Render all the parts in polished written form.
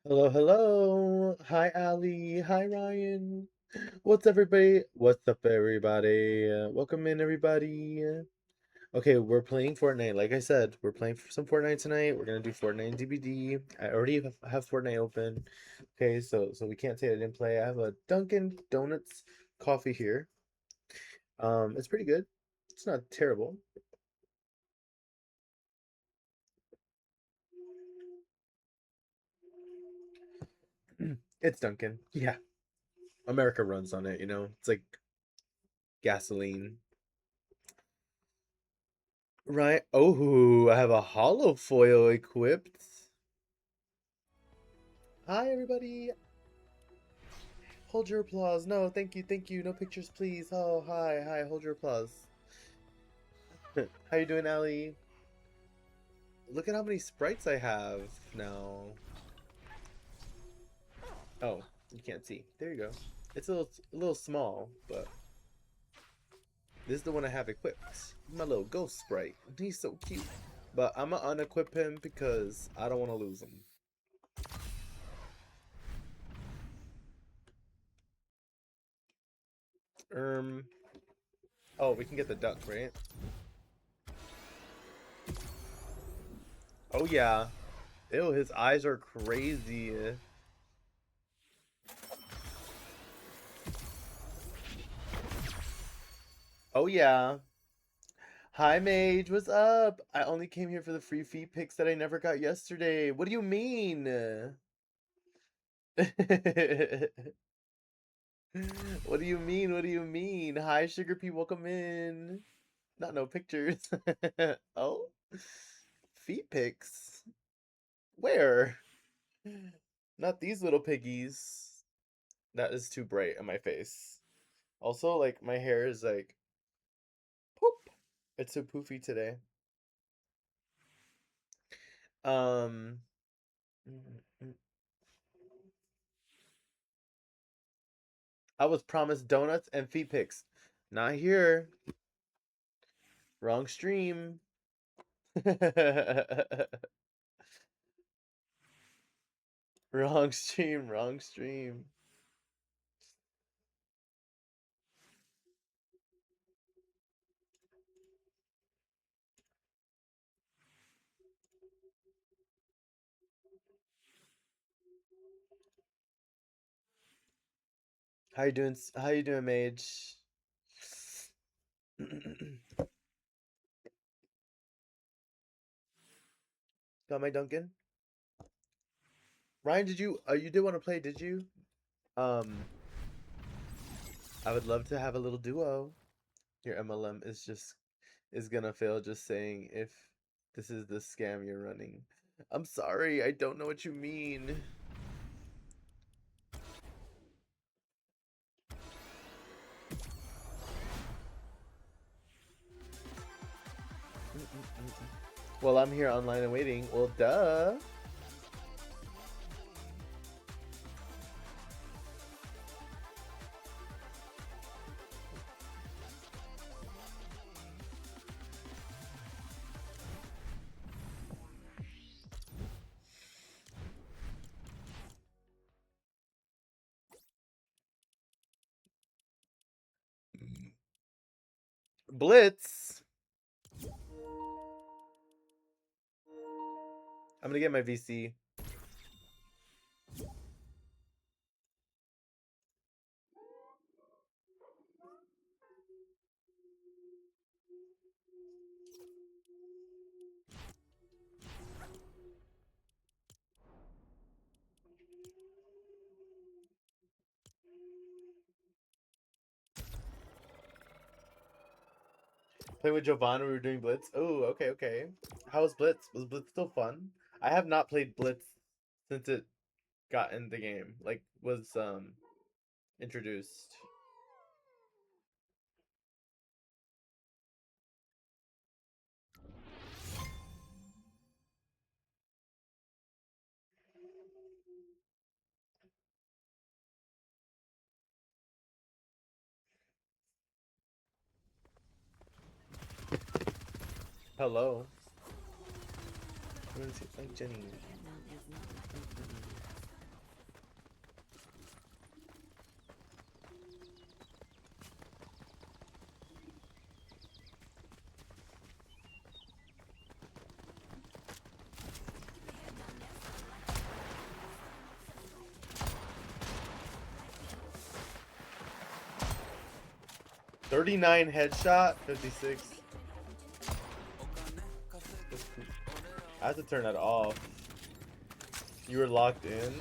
Hello, hello. Hi, Ali. Hi, Ryan. What's everybody? What's up, everybody? Welcome in, everybody. Okay, we're playing Fortnite. Like I said, we're playing some Fortnite tonight. We're gonna do Fortnite DBD. I already have Fortnite open. Okay, so we can't say I didn't play. I have a Dunkin' Donuts coffee here. It's pretty good. It's not terrible. It's Dunkin'. Yeah, America runs on it. It's like gasoline. Right. Oh, I have a hollow foil equipped. Hi, everybody. Hold your applause. No, thank you, thank you. No pictures, please. Oh, hi, hi. Hold your applause. How you doing, Allie? Look at how many sprites I have now. Oh, you can't see. There you go. It's a little small, but this is the one I have equipped. My little ghost sprite. He's so cute. But I'm gonna unequip him because I don't want to lose him. Um. Oh, we can get the duck, right? Oh yeah. Ew, his eyes are crazy. Oh yeah. Hi Mage, what's up? I only came here for the free feed pics that I never got yesterday. What do you mean? What do you mean? What do you mean? Hi Sugar Pea, welcome in. Not no pictures. Oh? Feet pics? Where? Not these little piggies. That is too bright on my face. Also, like, my hair is like, poop. It's so poofy today. Um, I was promised donuts and feet pics. Not here. Wrong stream. Wrong stream, wrong stream. How you doing? How you doing, Mage? Got my Duncan. Ryan, you did want to play, did you? Um, I would love to have a little duo. Your MLM is gonna fail just saying if this is the scam you're running. I'm sorry, I don't know what you mean. Well, I'm here online and waiting. Well, duh. Blitz. I'm gonna get my VC. Playing with Giovanna, we were doing Blitz. Oh, okay, okay. How was Blitz? Was Blitz still fun? I have not played Blitz since it got in the game. Like was introduced. Hello. Like Jenny. 39 headshot, 56. I have to turn that off. You were locked in.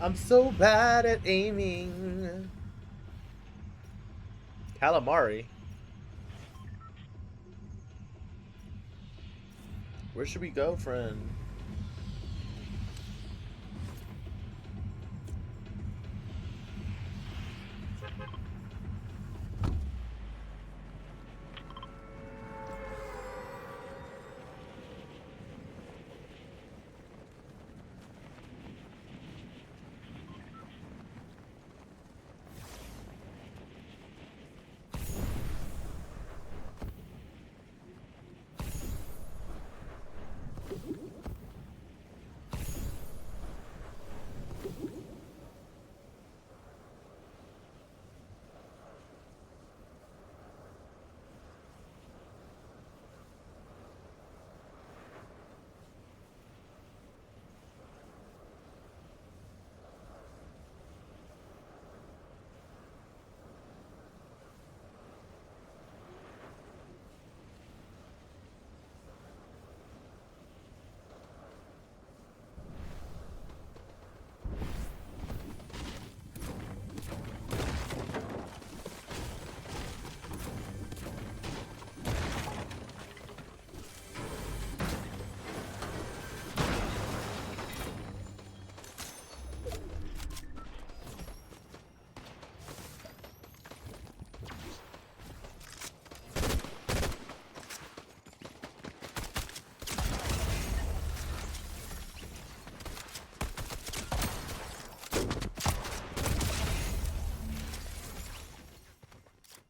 I'm so bad at aiming. Calamari. Where should we go, friend?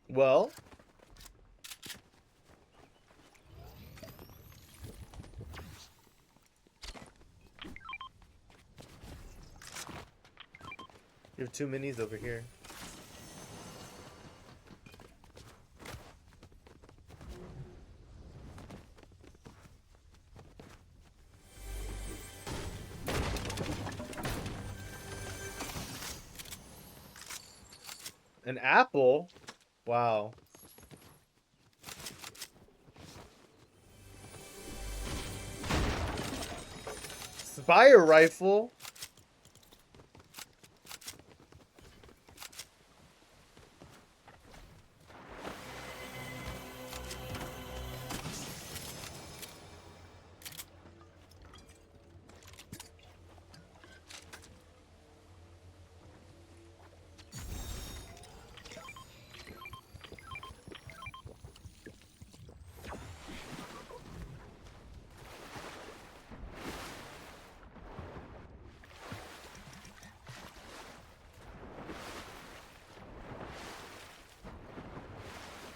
Well, you have 2 minis over here. An apple? Wow. Spire rifle?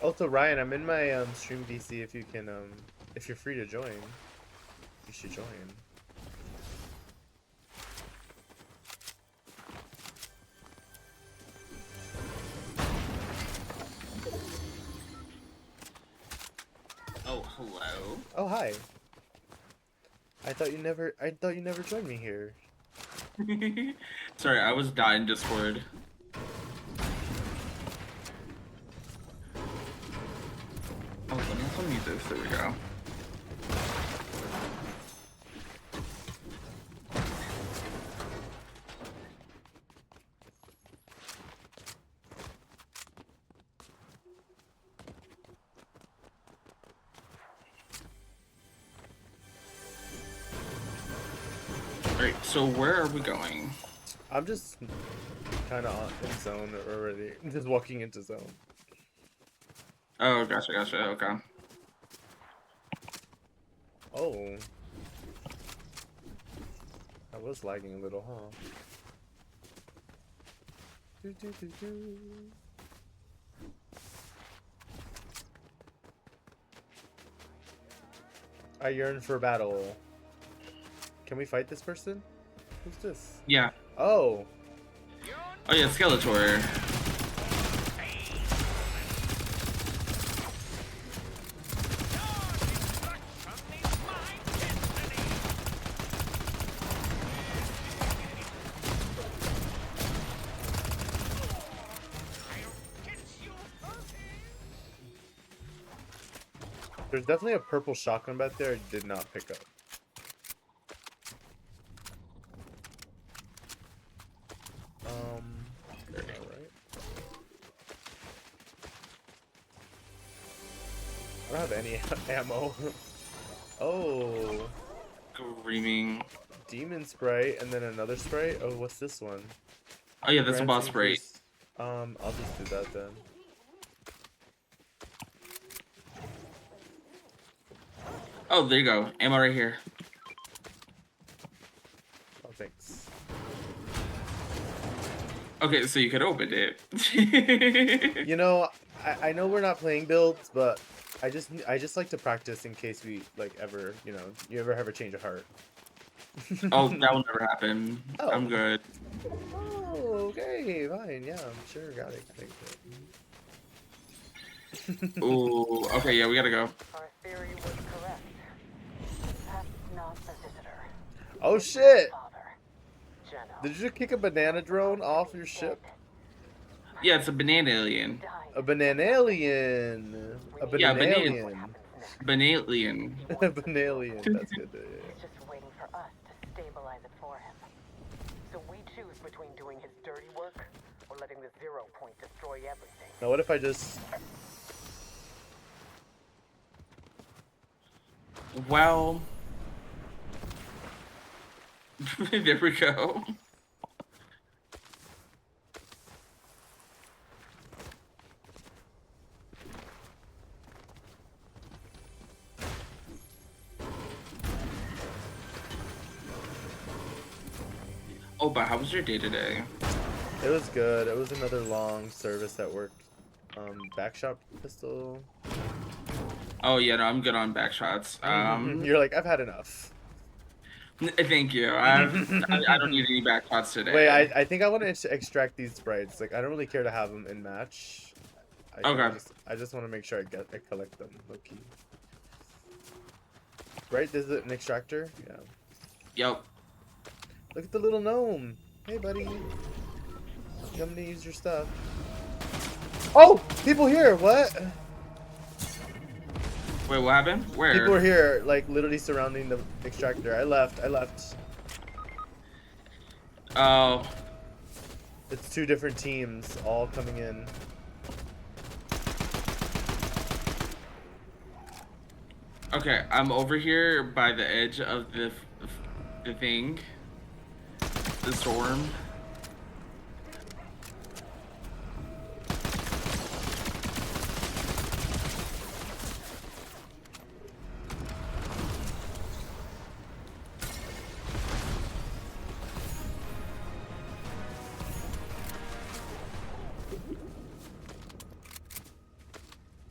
Also, Ryan, I'm in my stream DC. If you can, if you're free to join, you should join. Oh, hello. Oh, hi. I thought you never joined me here. Sorry, I was dying Discord. Oh, let me also mute this. There we go. Alright, so where are we going? I'm just kind of in zone already. Just walking into zone. Oh, gotcha, okay. Oh. I was lagging a little, huh? Do, do, do, do. I yearn for battle. Can we fight this person? Who's this? Yeah. Oh. Oh yeah, Skeletor. There's definitely a purple shotgun back there I did not pick up. Alright. I don't have any ammo. Oh. Screaming. Demon Sprite and then another Sprite? Oh, what's this one? Oh yeah, that's a Grants boss sprite. increase. I'll just do that then. Oh, there you go. Ammo right here. Oh, thanks. Okay, so you could open it. You know, I know we're not playing builds, but I just like to practice in case we like ever, you know, you ever have a change of heart. Oh, that will never happen. Oh. I'm good. Oh, okay, fine. Yeah, I'm sure. Got it. Ooh, okay, yeah, we gotta go. Our theory was correct. That's not the visitor. Oh It's shit! my father, Geno. Did you just kick a banana drone off your ship? Yeah, it's a banana alien. A banana alien. A Yeah, banana alien. Banalien. A banalien. That's good. He's just waiting for us to stabilize it for him. So we choose between doing his dirty work or letting the 0 point destroy everything. Now what if I just... Well, there we go. Oh, but how was your day today? It was good. It was another long service that worked. Backshot pistol. Oh yeah, no, I'm good on backshots. You're like, I've had enough. Thank you. I don't need any backshots today. Wait, I think I want to extract these sprites. Like, I don't really care to have them in match. Okay. I just want to make sure I collect them. Low-key. Right? Is it an extractor? Yeah. Yep. Look at the little gnome. Hey, buddy. Come to use your stuff. Oh! People here! What? Wait, what happened? Where? People are here, like, literally surrounding the extractor. I left. Oh. It's two different teams all coming in. Okay, I'm over here by the edge of the thing. The storm.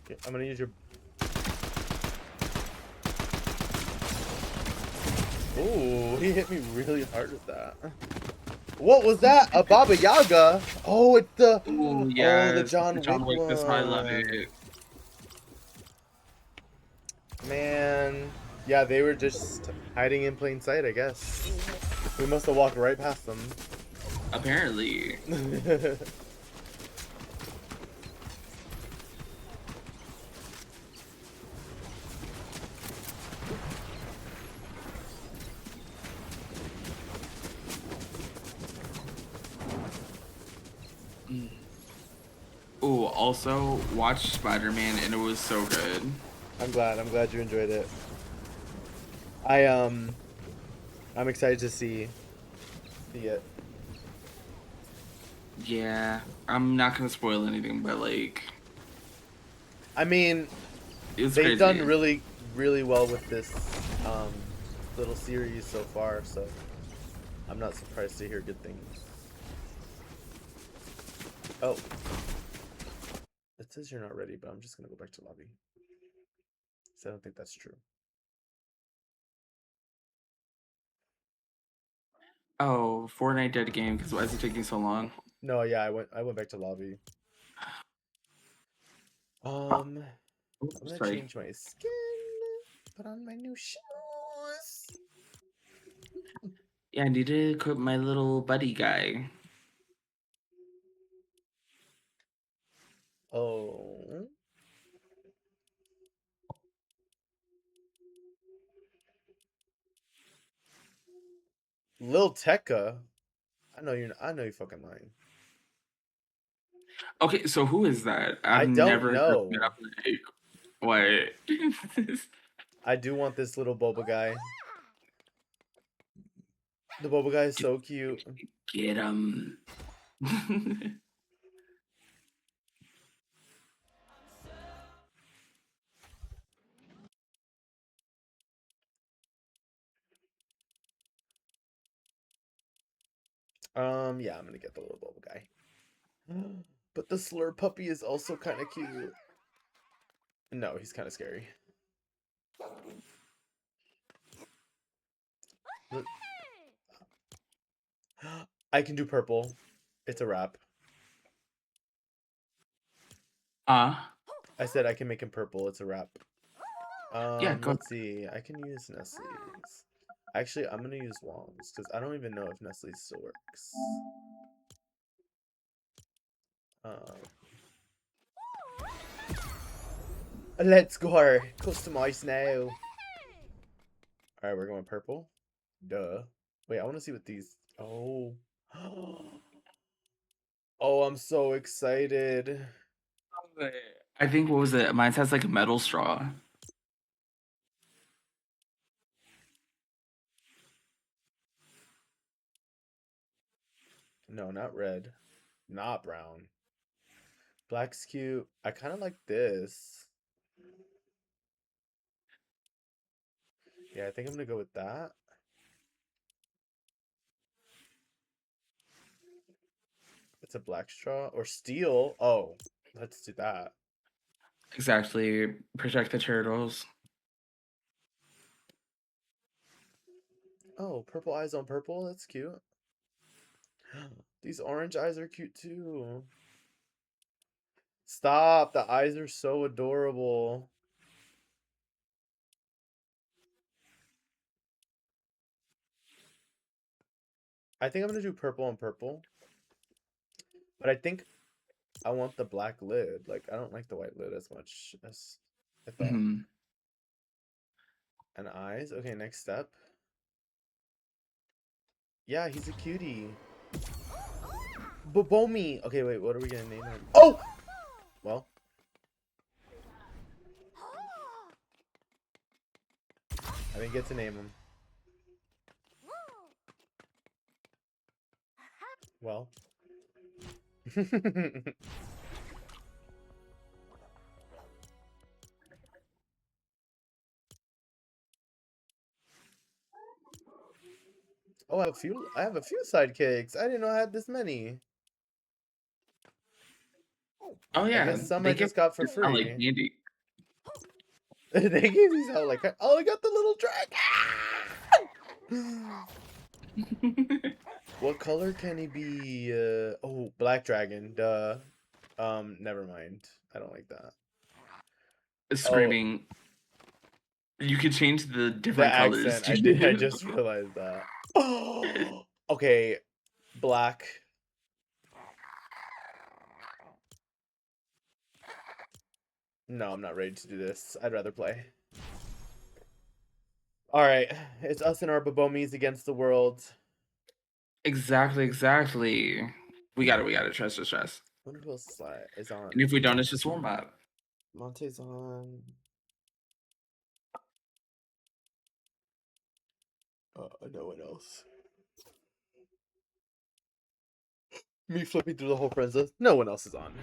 Okay, I'm gonna use your... Ooh, he hit me really hard with that. What was that? A Baba Yaga? Oh, it's the... Ooh, yes, oh, the John Wick This one, I love one. it. Man. Yeah, they were just hiding in plain sight, I guess. We must have walked right past them. Apparently. Ooh, also watch Spider-Man and it was so good. I'm glad you enjoyed it. I'm excited to see it. Yeah, I'm not gonna spoil anything, but like, I mean, it's they've crazy. done really, really well with this little series so far, so I'm not surprised to hear good things. Oh. It says you're not ready, but I'm just gonna go back to lobby. So I don't think that's true. Oh, Fortnite dead game, because why is it taking so long? No, yeah, I went back to lobby. I'm gonna change my skin, put on my new shoes. Yeah, I need to equip my little buddy guy. Oh. Lil Tecca. I know you're fucking lying. Okay, so who is that? I I've don't never heard of know. it. I'm like, what? I do want this little boba guy. The boba guy is so cute. Get him. Yeah, I'm gonna get the little boba guy. But the slur puppy is also kind of cute. No, he's kind of scary. Look. I can do purple. It's a wrap. I said I can make him purple. It's a wrap. Yeah, go. Let's see. I can use Nestle's. Actually, I'm gonna use Wong's because I don't even know if Nestle's still works. Let's go. Customize now. Alright, we're going purple. Duh. Wait, I want to see what these... Oh. Oh, I'm so excited. I think, what was it? Mine has like a metal straw. No, not red. Not brown. Black's cute. I kind of like this. Yeah, I think I'm gonna go with that. It's a black straw or steel. Oh, let's do that. Exactly. Protect the turtles. Oh, purple eyes on purple. That's cute. These orange eyes are cute too. Stop. The eyes are so adorable. I think I'm gonna do purple on purple. But I think I want the black lid. Like, I don't like the white lid as much as I thought. Mhm. And eyes. Okay, next step. Yeah, he's a cutie. Bobomi. Okay, wait, what are we gonna name him? Oh! Well. I didn't get to name him. Well. Oh, I have a few sidekicks. I didn't know I had this many. Oh I yeah, guess some they I give just got for these out like free. candy. They gave these out like, oh, I got the little dragon. What color can he be? Oh, black dragon. Duh. Never mind. I don't like that. Oh, Screaming. You could change the the different colors. accent. I did. I just realized that. Oh, okay. Black. No, I'm not ready to do this. I'd rather play. All right, it's us and our Bobomis against the world. Exactly. We got it. Trust. I wonder who else is on. And if we don't, it's just warm up. Monte's on. No one else. Me flipping through the whole friends list. No one else is on.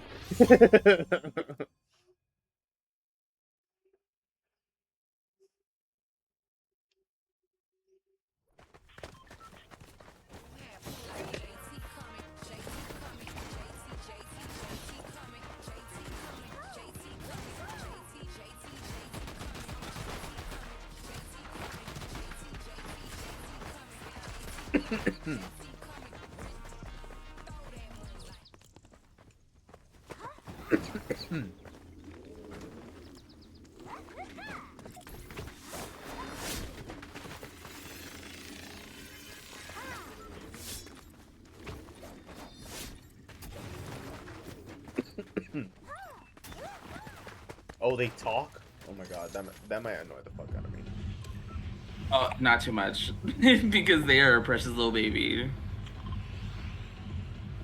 Oh, they talk? Oh my god, that might annoy the fuck out of me. Oh, not too much. Because they are a precious little baby.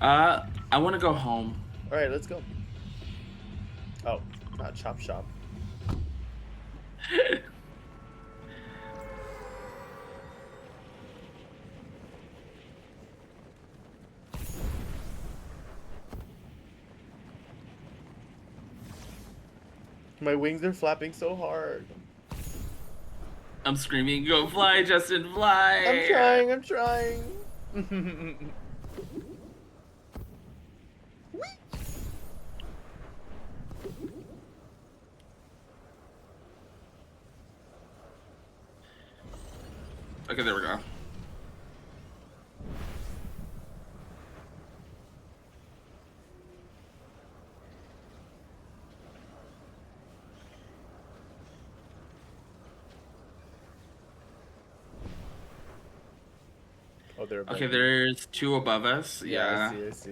I want to go home. All right, let's go. Oh, not Chop Shop. My wings are flapping so hard. I'm screaming, go fly, Justin, fly! I'm trying, I'm trying. Okay, there we go. Oh, they're above Okay, me. there's 2 above us. Yeah. I see.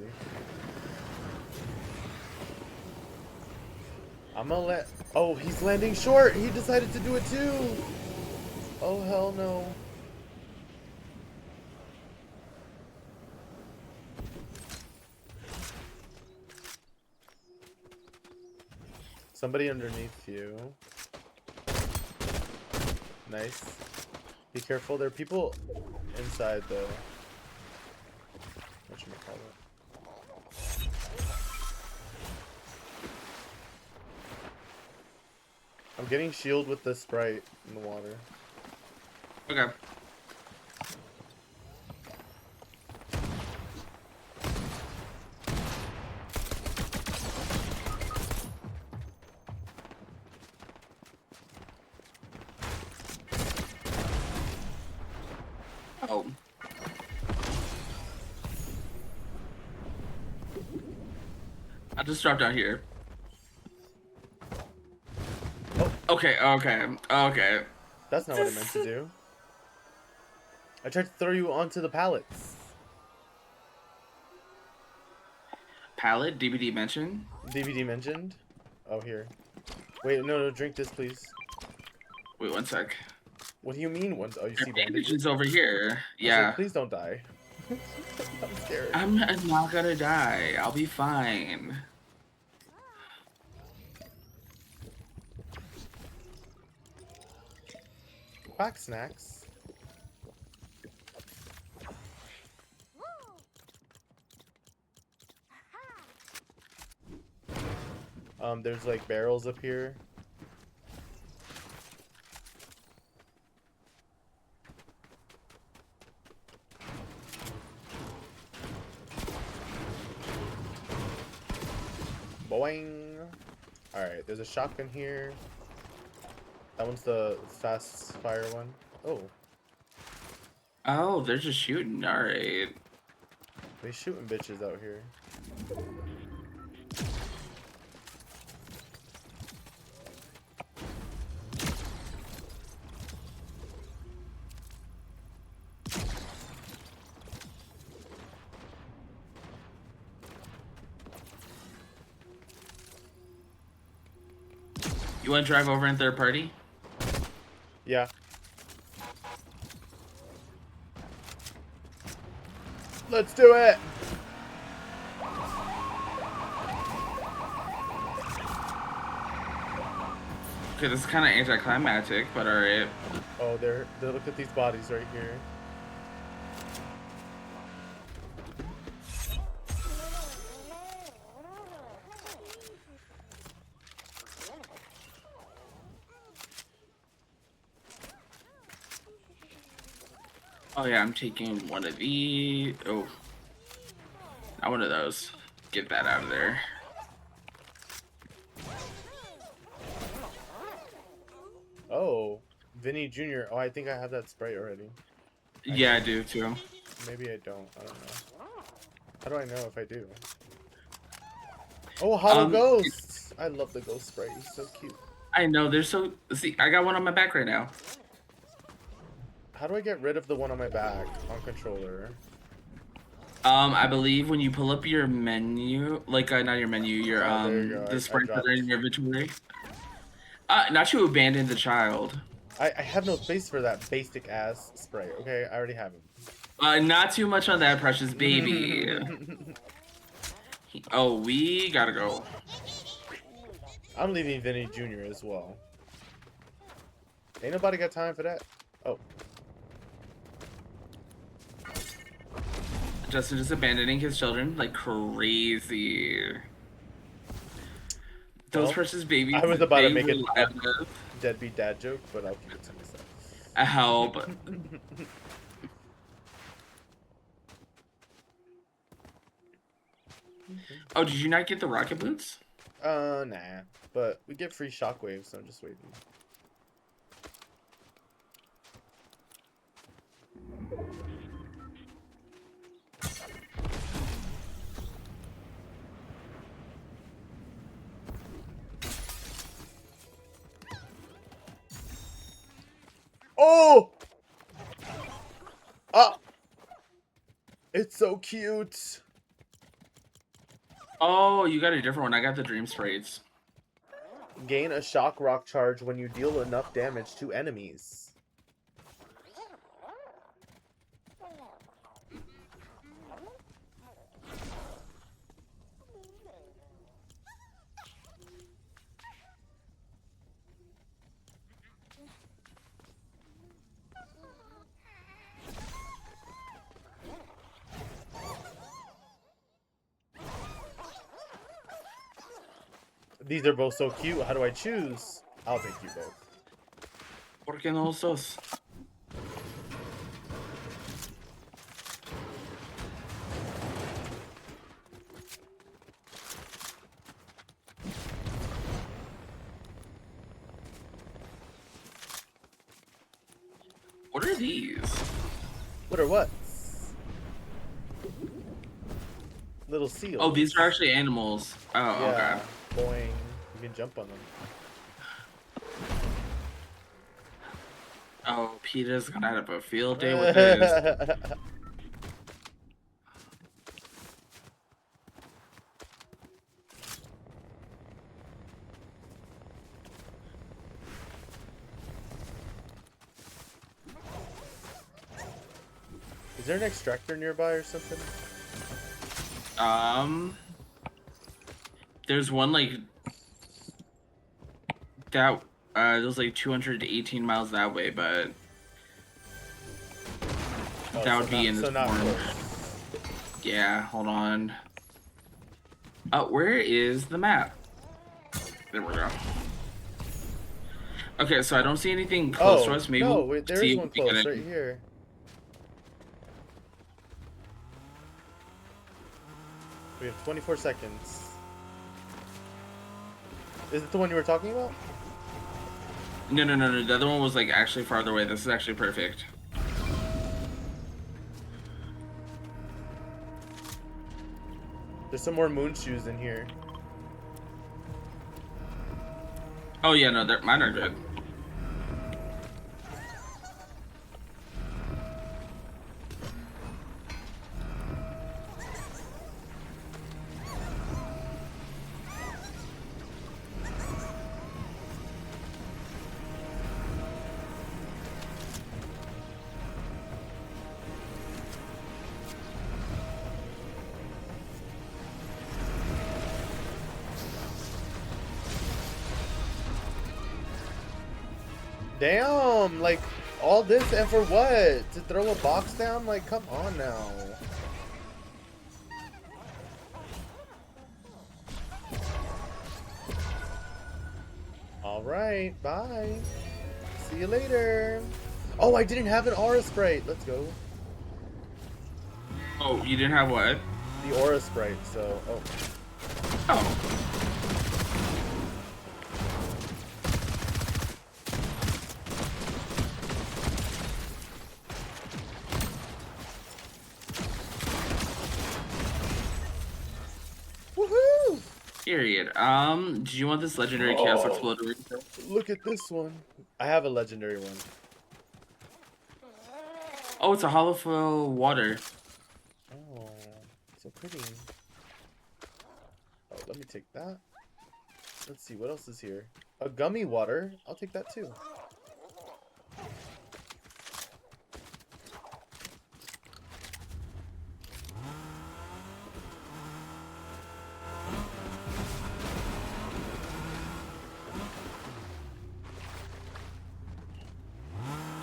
I'm gonna let. Oh, he's landing short. He decided to do it too. Oh, hell no. Somebody underneath you. Nice. Be careful. There are people inside though. Whatchamacallit. I'm getting shield with the Sprite in the water. Okay. Oh. I'll just drop down here. Oh. Okay. That's not what I meant to do. I tried to throw you onto the pallets. Palette, DVD mention. DVD mentioned? Oh, here. Wait, no, drink this, please. Wait 1 sec. What do you mean once? Oh, you see Bandages bandages? over here. I said, Yeah. please don't die. I'm scared. I'm not gonna die. I'll be fine. Quack snacks. There's like barrels up here. Boing. Alright, there's a shotgun here. That one's the fast fire one. Oh, Oh, they're just shooting. All right. they shooting bitches out here. You want to drive over in third party? Yeah. Let's do it! Okay, this is kind of anticlimactic, but all right. Oh, they're look at these bodies right here. Oh yeah, I'm taking one of these. Oh, not one of those. Get that out of there. Oh, Vinny Jr. Oh, I think I have that Sprite already. Yeah, I do too. Maybe I don't. I don't know. How do I know if I do? Oh, Hollow Ghosts! I love the Ghost Sprite. He's so cute. I know, they're so... See, I got one on my back right now. How do I get rid of the one on my back on controller? I believe when you pull up your menu, like, not your menu, your, there you go. the I sprites that are in dropped. your inventory. Not to abandon the child. I have no space for that basic ass spray. Okay, I already have him. Not too much on that, precious baby. Oh, we gotta go. I'm leaving Vinny Jr. as well. Ain't nobody got time for that. Oh. Justin just abandoning his children like crazy. Those Well, precious babies. I was about to they make a rely on us. deadbeat dad joke, but I'll keep it to myself. A help. Oh, did you not get the rocket boots? Nah. But we get free shockwaves, so I'm just waiting. Oh! Ah! It's so cute. Oh, you got a different one. I got the dream sprays. Gain a shock rock charge when you deal enough damage to enemies. These are both so cute. How do I choose? I'll take you both. ¿Por qué no los dos? What are these? What are what? Little seals. Oh, these are actually animals. Oh, Yeah. okay. Boing. You can jump on them. Oh, Peter's gonna have a field day with this. Is there an extractor nearby or something? There's one like that. There's like 218 miles that way, but Oh, that would be in this so not form. close. Yeah, hold on. Where is the map? There we go. Okay, so I don't see anything close to us. Maybe no, we'll wait, there see is if one we can close get right in. here. We have 24 seconds. Is it the one you were talking about? No. The other one was like actually farther away. This is actually perfect. There's some more moon shoes in here. Oh yeah, no, mine are good. Damn, like, all this and for what? To throw a box down? Like, come on now. Alright, bye. See you later. Oh, I didn't have an aura sprite. Let's go. Oh, you didn't have what? The aura sprite, so, oh. Oh. Woohoo! Period. Do you want this legendary chaos exploder? Look at this one. I have a legendary one. Oh, it's a hollow fill water. Oh, so pretty. Oh, let me take that. Let's see, what else is here? A gummy water. I'll take that too.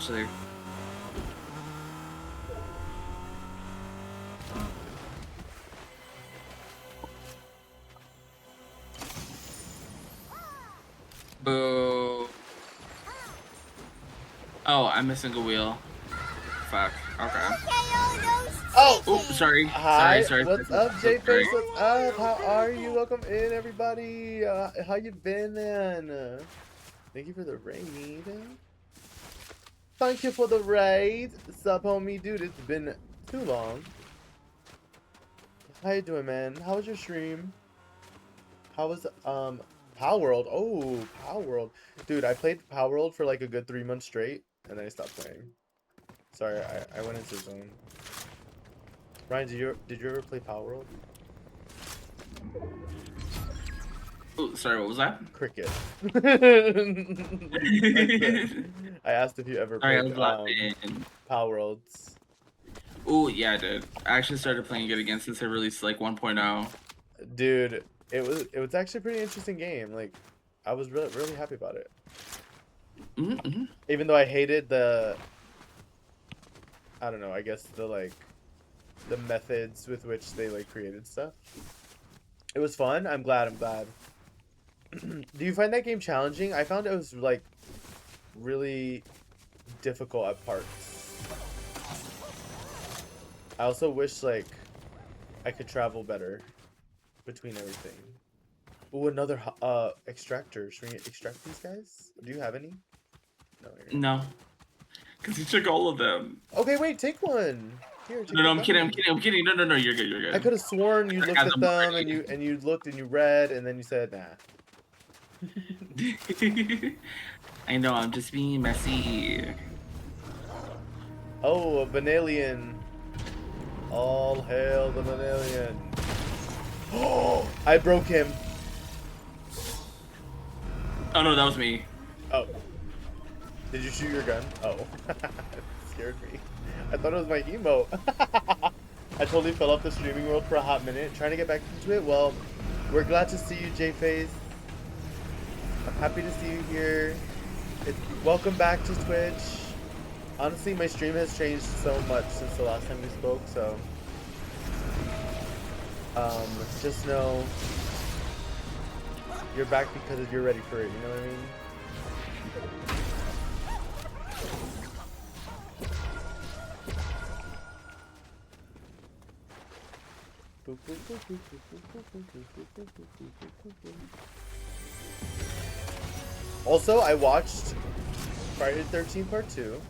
actually. Boo. Oh, I'm missing a wheel. Fuck. Okay. Oh, Oops, sorry. hi. Sorry. What's up, J-Face? What's up? How are you? Welcome in, everybody. How you been, man? Thank you for the raid. Thank you for the raid. Sup, homie? Dude, it's been too long. How you doing, man? How was your stream? How was, Power World? Oh, Power World. Dude, I played Power World for like a good 3 months straight, and then I stopped playing. Sorry, I went into zone. Ryan, did you ever play Power World? Oh, sorry, what was that? Cricket. I asked if you ever Sorry, I played was laughing. Power Worlds. Oh, yeah, I did. I actually started playing it again since they released like 1.0. Dude, it was actually a pretty interesting game. Like, I was really happy about it. Mm-hmm. Even though I hated the, I don't know, I guess the methods with which they like created stuff. It was fun. I'm glad. Do you find that game challenging? I found it was like really difficult at parts. I also wish like I could travel better between everything. Ooh, another extractor. Should we extract these guys? Do you have any? No. No. Because you took all of them. Okay, wait, take one. Here, take No, the I'm kidding. bunny. No, you're good. I could have sworn you looked at them already. and you looked and you read and then you said nah. I know, I'm just being messy. Oh, a Vanillion. All hail the Vanillion. Oh, I broke him. Oh no, that was me. Oh. Did you shoot your gun? Oh. It scared me. I thought it was my emote. I totally fell off the streaming world for a hot minute. Trying to get back into it? Well, we're glad to see you, J-Face. I'm happy to see you here. Welcome back to Twitch. Honestly, my stream has changed so much since the last time we spoke, so just know you're back because you're ready for it, you know what I mean? Also, I watched Friday the 13th Part 2.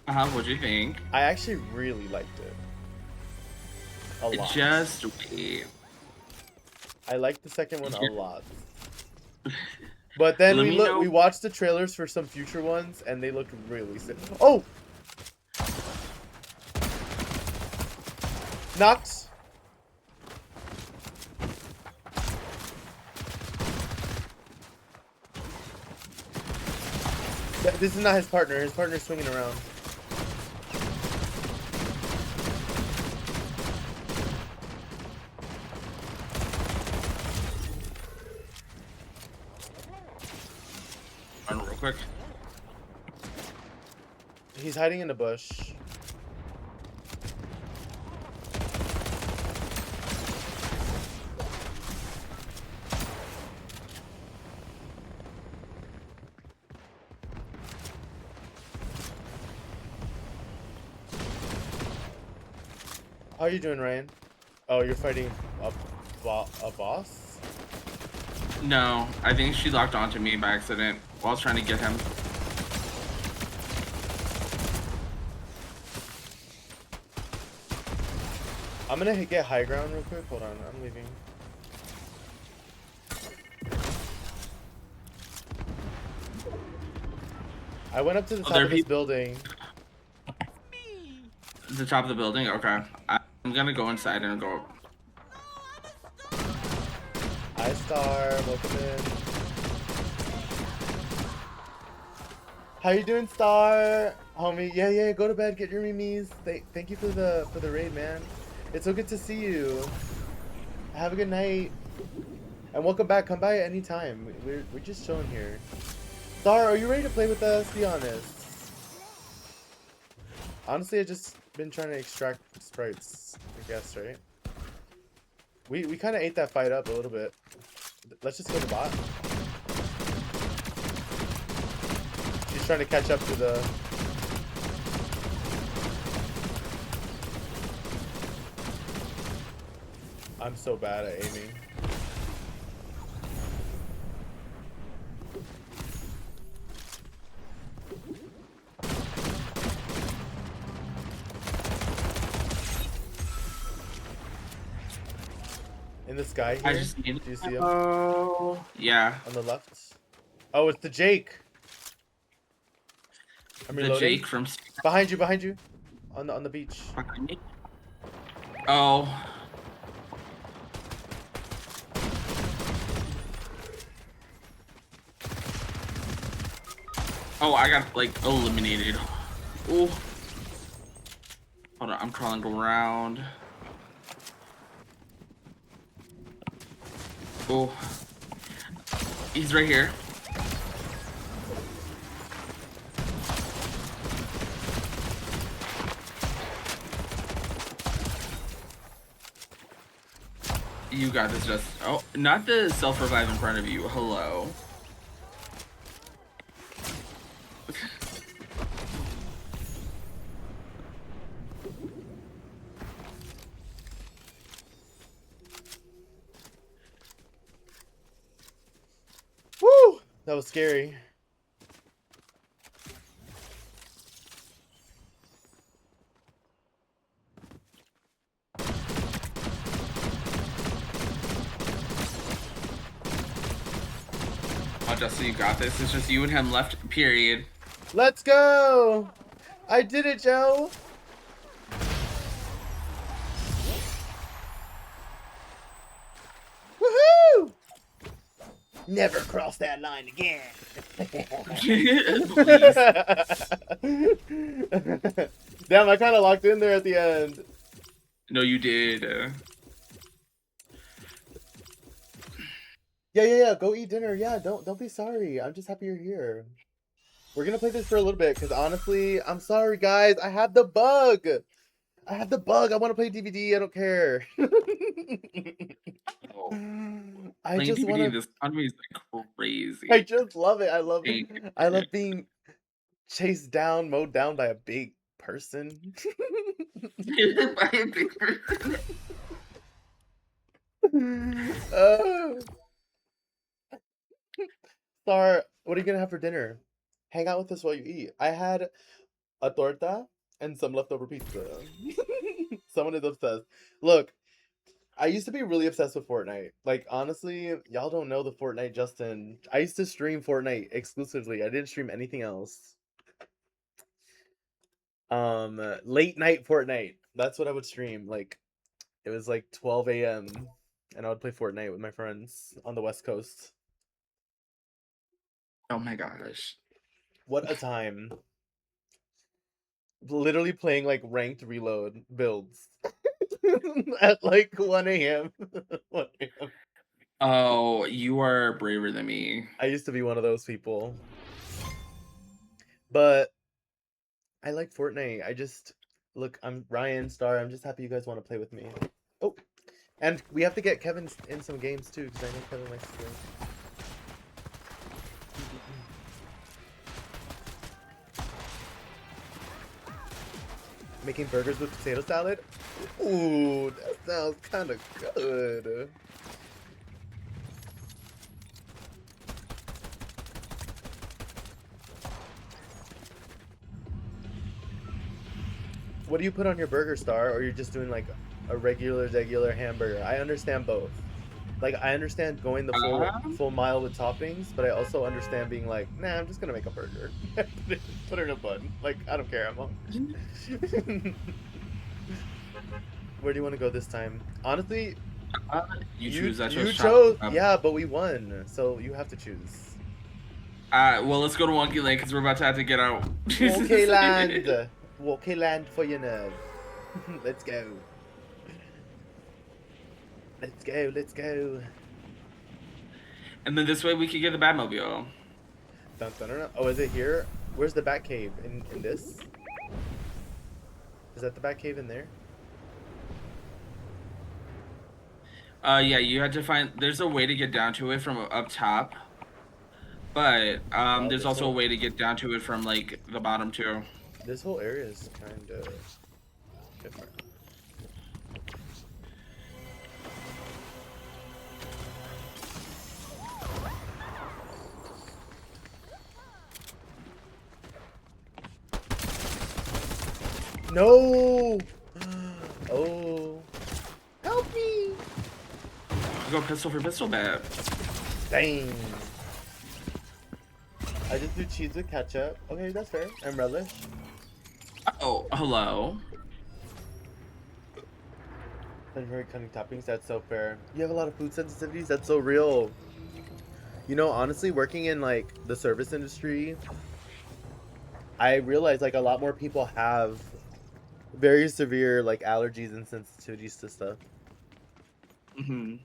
What'd you think? I actually really liked it. A lot. Just wait. I liked the second one a lot. But then we watched the trailers for some future ones and they looked really sick. Oh! Knocked. This is not his partner. His partner's swinging around. Run real quick. He's hiding in the bush. How are you doing, Ryan? Oh, you're fighting a boss? No, I think she locked onto me by accident while I was trying to get him. I'm gonna get high ground real quick. Hold on, I'm leaving. I went up to the top of this building. The top of the building? Okay. I'm gonna go inside and go. Hi, Star. Welcome in. How you doing, Star? Homie, yeah, go to bed, get your mimis. Thank you for the raid, man. It's so good to see you. Have a good night. And welcome back. Come by at any time. We're just chilling here. Star, are you ready to play with us? Be honest. Honestly, I just been trying to extract sprites, I guess, right? We kind of ate that fight up a little bit. Let's just go to bot. She's trying to catch up to the... I'm so bad at aiming. In the sky here? I just need. Do you see him Oh, yeah. on the left? Oh, it's the Jake. I'm The reloading. Jake from Behind you. On the beach. behind me. Oh. Oh, I got like eliminated. Oh. Hold on, I'm crawling around. Oh. He's right here. You got this, just oh, not the self-revive in front of you. Hello. Woo! That was scary. Oh, Justin, you got this. It's just you and him left, period. Let's go! I did it, Joe! Woohoo! Never cross that line again. Damn, I kind of locked in there at the end. No, you did. Yeah. Go eat dinner. Yeah, don't be sorry. I'm just happy you're here. We're gonna play this for a little bit because honestly, I'm sorry, guys. I have the bug. I want to play DVD. I don't care. Oh. I Playing just DVD want in to. this economy is like crazy. I just love it. I love Thank being chased down, mowed down by a big person. By a big person. Star, what are you gonna have for dinner? Hang out with us while you eat. I had a torta and some leftover pizza. Someone is obsessed. Look, I used to be really obsessed with Fortnite. Like, honestly, y'all don't know the Fortnite Justin. I used to stream Fortnite exclusively. I didn't stream anything else. Late night Fortnite. That's what I would stream. Like, it was like 12 a.m. and I would play Fortnite with my friends on the West Coast. Oh my gosh. What a time. Literally playing like ranked reload builds at like 1 a.m. 1 a.m. Oh, you are braver than me. I used to be one of those people. But I like Fortnite. I just look, I'm Ryan Star. I'm just happy you guys want to play with me. Oh, and we have to get Kevin in some games too, because I know Kevin likes to play. Making burgers with potato salad? Ooh, that sounds kind of good. What do you put on your burger, Star? Or you're just doing like a regular hamburger? I understand both. Like, I understand going the full mile with toppings, but I also understand being like, nah, I'm just gonna make a burger. Put it in a bun. Like, I don't care. I'm hungry. Where do you want to go this time? Honestly, you choose. I you chose. chose. Yeah, but we won, so you have to choose. Well, let's go to Wonky Land because we're about to have to get out. Wonky Land. Wonky Land for your nerve. Let's go. Let's go. And then this way we can get the Batmobile. Dun, dun, dun, dun. Oh, is it here? Where's the Batcave? In this? Is that the back cave in there? Yeah, you had to find. There's a way to get down to it from up top, but Wow, there's also a way to get down to it from like the bottom too. this whole area is kind of different. No! Oh. Help me! Go pistol for pistol bat. Dang. I just do cheese with ketchup. Okay, that's fair. And relish. Oh, hello. And very cunning toppings. That's so fair. You have a lot of food sensitivities. That's so real. You know, honestly, working in like the service industry, I realize like a lot more people have very severe like allergies and sensitivities to stuff. Hmm.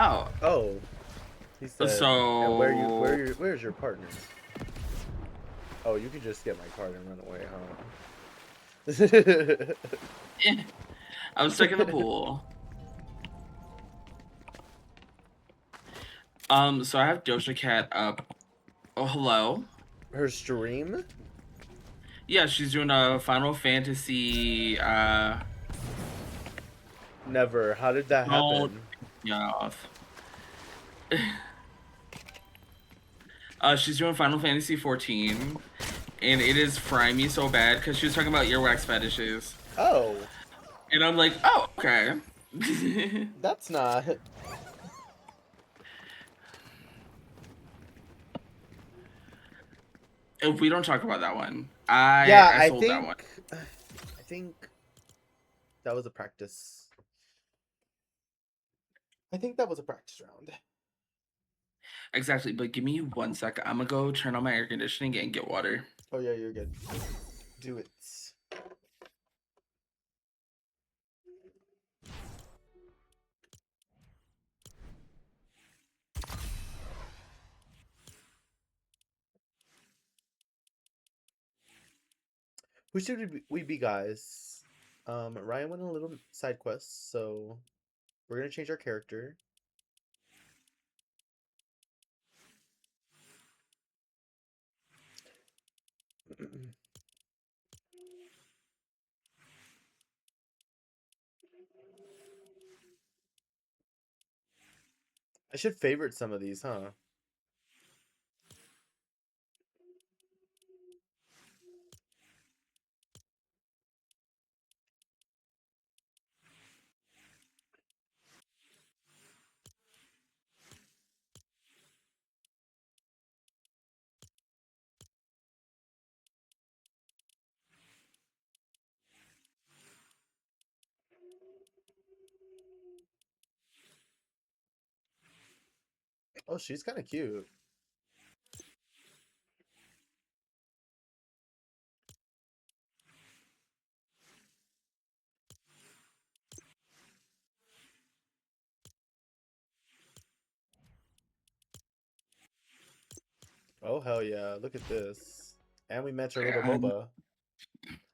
Oh, Oh, he said. So- And where's your partner? Oh, you could just get my card and run away, huh? I'm stuck in the pool. So I have Doja Cat up. Oh, hello. Her stream? Yeah, she's doing a Final Fantasy. Never. How did that No. happen? Yeah. Off. She's doing Final Fantasy 14, and it is frying me so bad because she was talking about earwax fetishes, Oh, and I'm like, oh, okay. that's not. If we don't talk about that one, Yeah, I I sold think. that one. I think that was a practice. I think that was a practice round. Exactly, but give me 1 sec. I'm gonna go turn on my air conditioning and get water. Oh yeah, you're good. Do it. Who should we be, guys? Ryan went on a little side quest, so we're gonna change our character. I should favorite some of these, huh? Oh, she's kind of cute. Oh, hell yeah. Look at this. And we met our little Yeah. boba.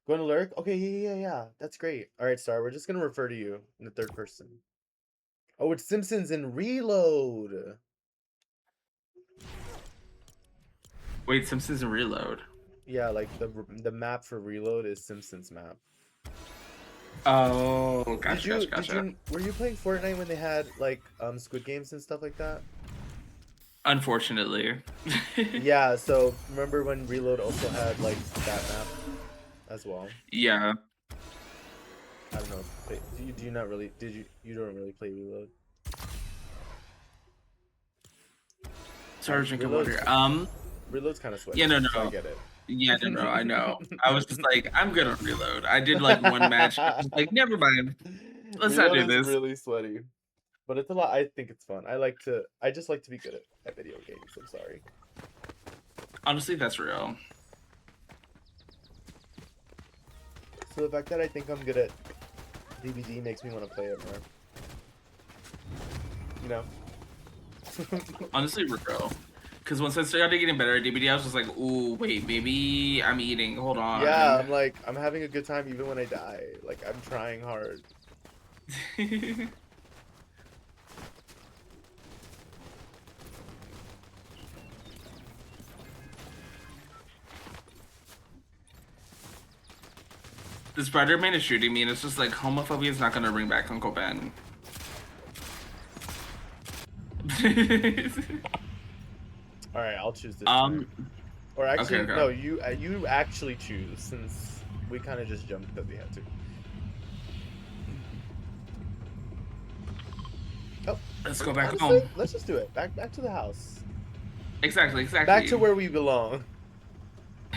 Going to lurk? Okay, yeah. That's great. All right, Star. We're just going to refer to you in the third person. Oh, it's Simpsons in Reload. Wait, Simpsons and Reload. Yeah, like the map for Reload is Simpsons map. Oh, gotcha. Were you playing Fortnite when they had like Squid Games and stuff like that? Unfortunately. Yeah, so remember when Reload also had like that map as well? Yeah. I don't know. Do you not really you don't really play Reload? Sorry, drinking Reload's- water. Reload's kind of sweaty. Yeah, no. So I get it. Yeah, no, I know. I was just like, I'm good on Reload. I did like one match. I was like, never mind. Let's not do Reload is this. really sweaty, but it's a lot. I think it's fun. I just like to be good at video games. I'm sorry. Honestly, that's real. So the fact that I think I'm good at DBD makes me want to play it more. You know? Honestly, Rico. Because once I started getting better at DBD, I was just like, ooh, wait, maybe I'm eating. Hold Yeah, on. I'm like, I'm having a good time even when I die. Like, I'm trying hard. The Spider-Man is shooting me, and it's just like, homophobia is not gonna bring back Uncle Ben. All right, I'll choose this time. Or actually, okay. no, you actually choose since we kind of just jumped because we had to. Oh, Let's go back honestly, home. let's just do it. Back to the house. Exactly. Back to where we belong.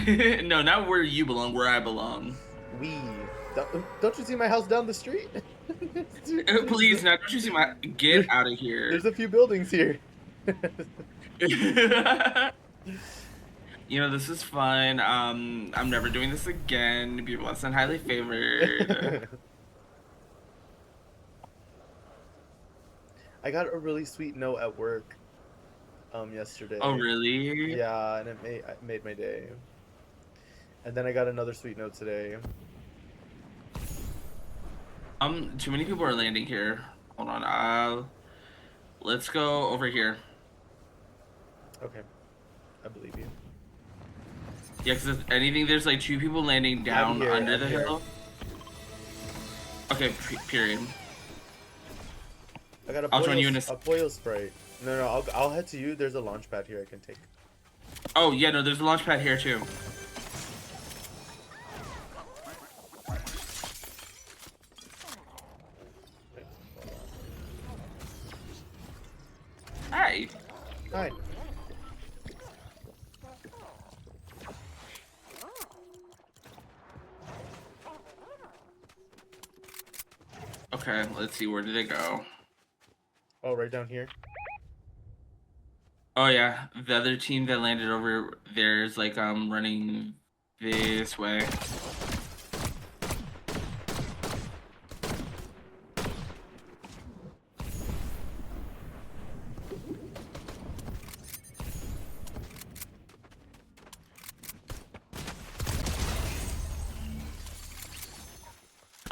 No, not where you belong, where I belong. We. Don't you see my house down the street? Please, now don't you see my... Get out of here. There's a few buildings here. You know, this is fun. I'm never doing this again. Be less than highly favored. I got a really sweet note at work yesterday. Oh, really? Yeah, and it made my day. And then I got another sweet note today. Too many people are landing here. Hold on. Let's go over here. Okay. I believe you. Yeah, because if anything, there's like 2 people landing down under the hill. Okay, period. I got I'll join you in a Pollo Sprite. No, I'll head to you. There's a launch pad here I can take. Oh, yeah, no, there's a launch pad here, too. Hi. Hi. Okay, let's see, where did they go? Oh, right down here. Oh yeah, the other team that landed over there is like running this way.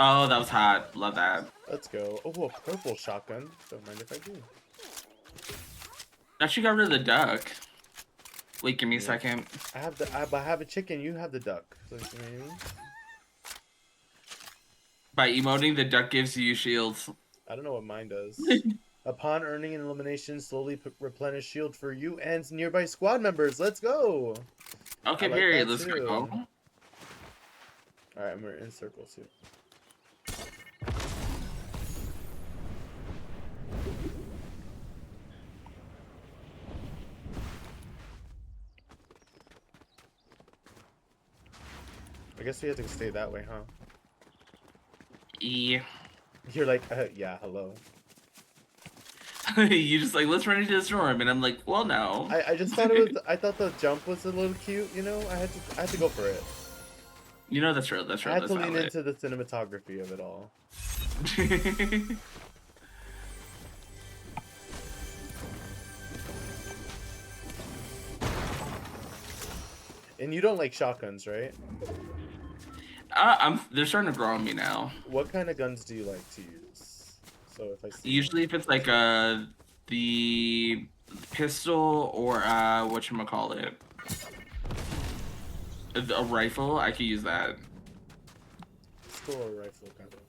Oh, that was hot. Love that. Let's go. Oh, a purple shotgun. Don't mind if I do. Actually got rid of the duck. Wait, give me a second. I have a chicken. You have the duck. So, you know what I mean? By emoting, the duck gives you shields. I don't know what mine does. Upon earning an elimination, slowly replenish shield for you and nearby squad members. Let's go. Okay, like period. that Let's too. go. All right, we're in circles here. I guess we have to stay that way, huh? Yeah. You're like, yeah, hello. You just like, let's run into the storm, and I'm like, well, no. I just thought it was. I thought the jump was a little cute. You know, I had to go for it. You know, that's real. That's real. I had That's to lean valid. into the cinematography of it all. And you don't like shotguns, right? They're starting to grow on me now. What kind of guns do you like to use? So if I see Usually, if it's like the pistol or whatchamacallit, a rifle, I could use that. pistol or rifle kind of.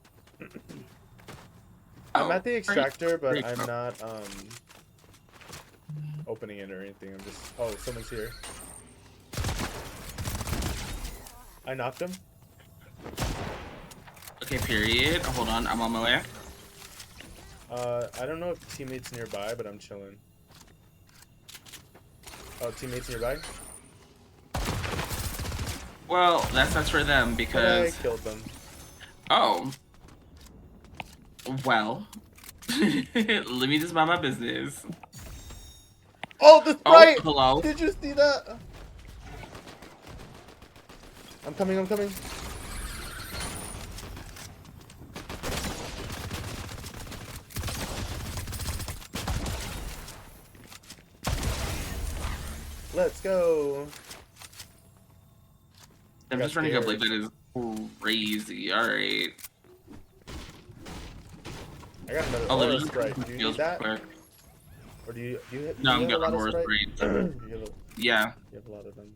I'm at the extractor, but I'm not opening it or anything. I'm just. Oh, someone's here. I knocked him. Okay, period. Hold on, I'm on my way. I don't know if teammates nearby, but I'm chilling. Oh, teammates nearby? Well, that's for them because. I killed them. Oh. Well. Let me just mind my business. Oh, the sprite! Oh, hello. Did you see that? I'm coming, I'm coming. I'm got just running up scared. like that is crazy. All right. I got another Oh, aura there's sprite. Do you need that? quick. Or do you No, I'm have a good lot on of Aura sprite? Sprite. you Yeah. have a lot of them.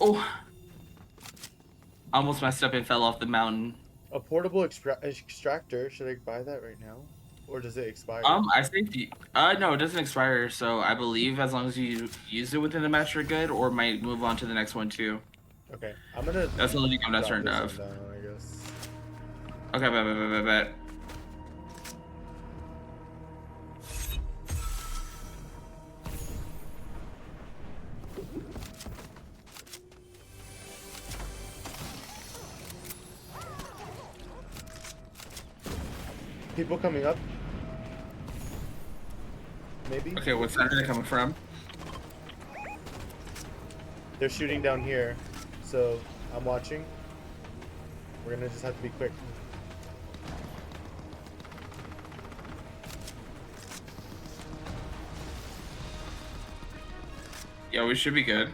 Oh, almost messed up and fell off the mountain. A portable extractor. Should I buy that right now? Or does it expire? I think no, it doesn't expire. So I believe as long as you use it within the match, you're good, or might move on to the next one too. Okay, I'm gonna That's the only thing I'm not drop certain this of. one down, I guess. Okay, bet. People coming up. Maybe? Okay, what side are they coming from? They're shooting down here. So, I'm watching. We're gonna just have to be quick. Yeah, we should be good.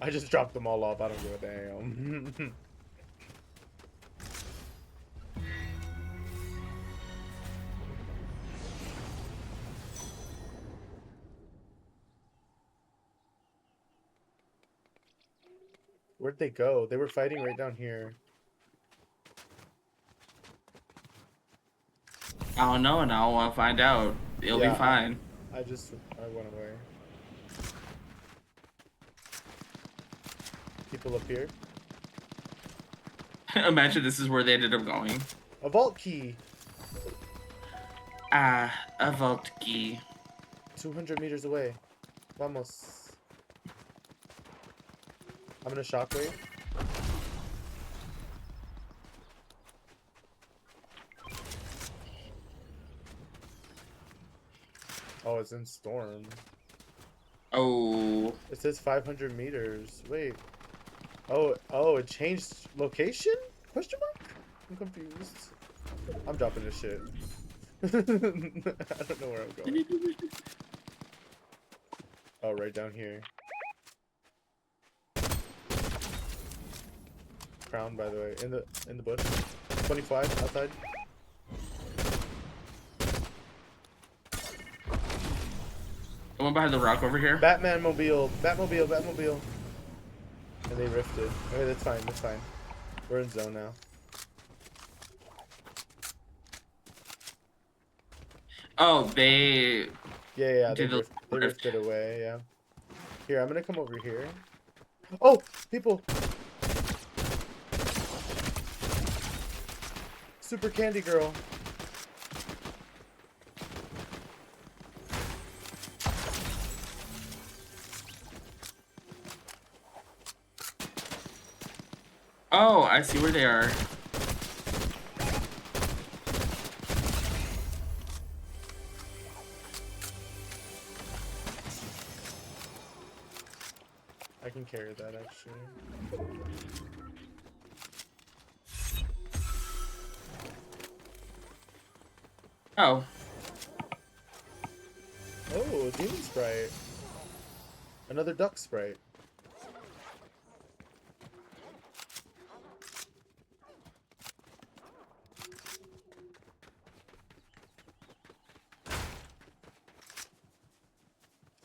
I just dropped them all off. I don't give a damn. Where'd they go? They were fighting right down here. I don't know, and I'll find out. It'll Yeah, be fine. I went away. People up here. Imagine this is where they ended up going. A vault key. Ah, a vault key. 200 meters away. Vamos. I'm gonna shockwave. Oh, it's in storm. Oh. It says 500 meters. Wait. Oh, it changed location? Question mark? I'm confused. I'm dropping this shit. I don't know where I'm going. Oh, right down here. Crown, by the way, in the bush. 25 outside. The one behind the rock over here. Batman mobile, Batmobile. And they rifted. Okay, that's fine, that's fine. We're in zone now. Oh, they. Yeah, they rifted away, yeah. Here, I'm gonna come over here. Oh, people! Super Candy Girl. Oh, I see where they are. I can carry that, actually. Oh. Oh, Demon Sprite. Another Duck Sprite.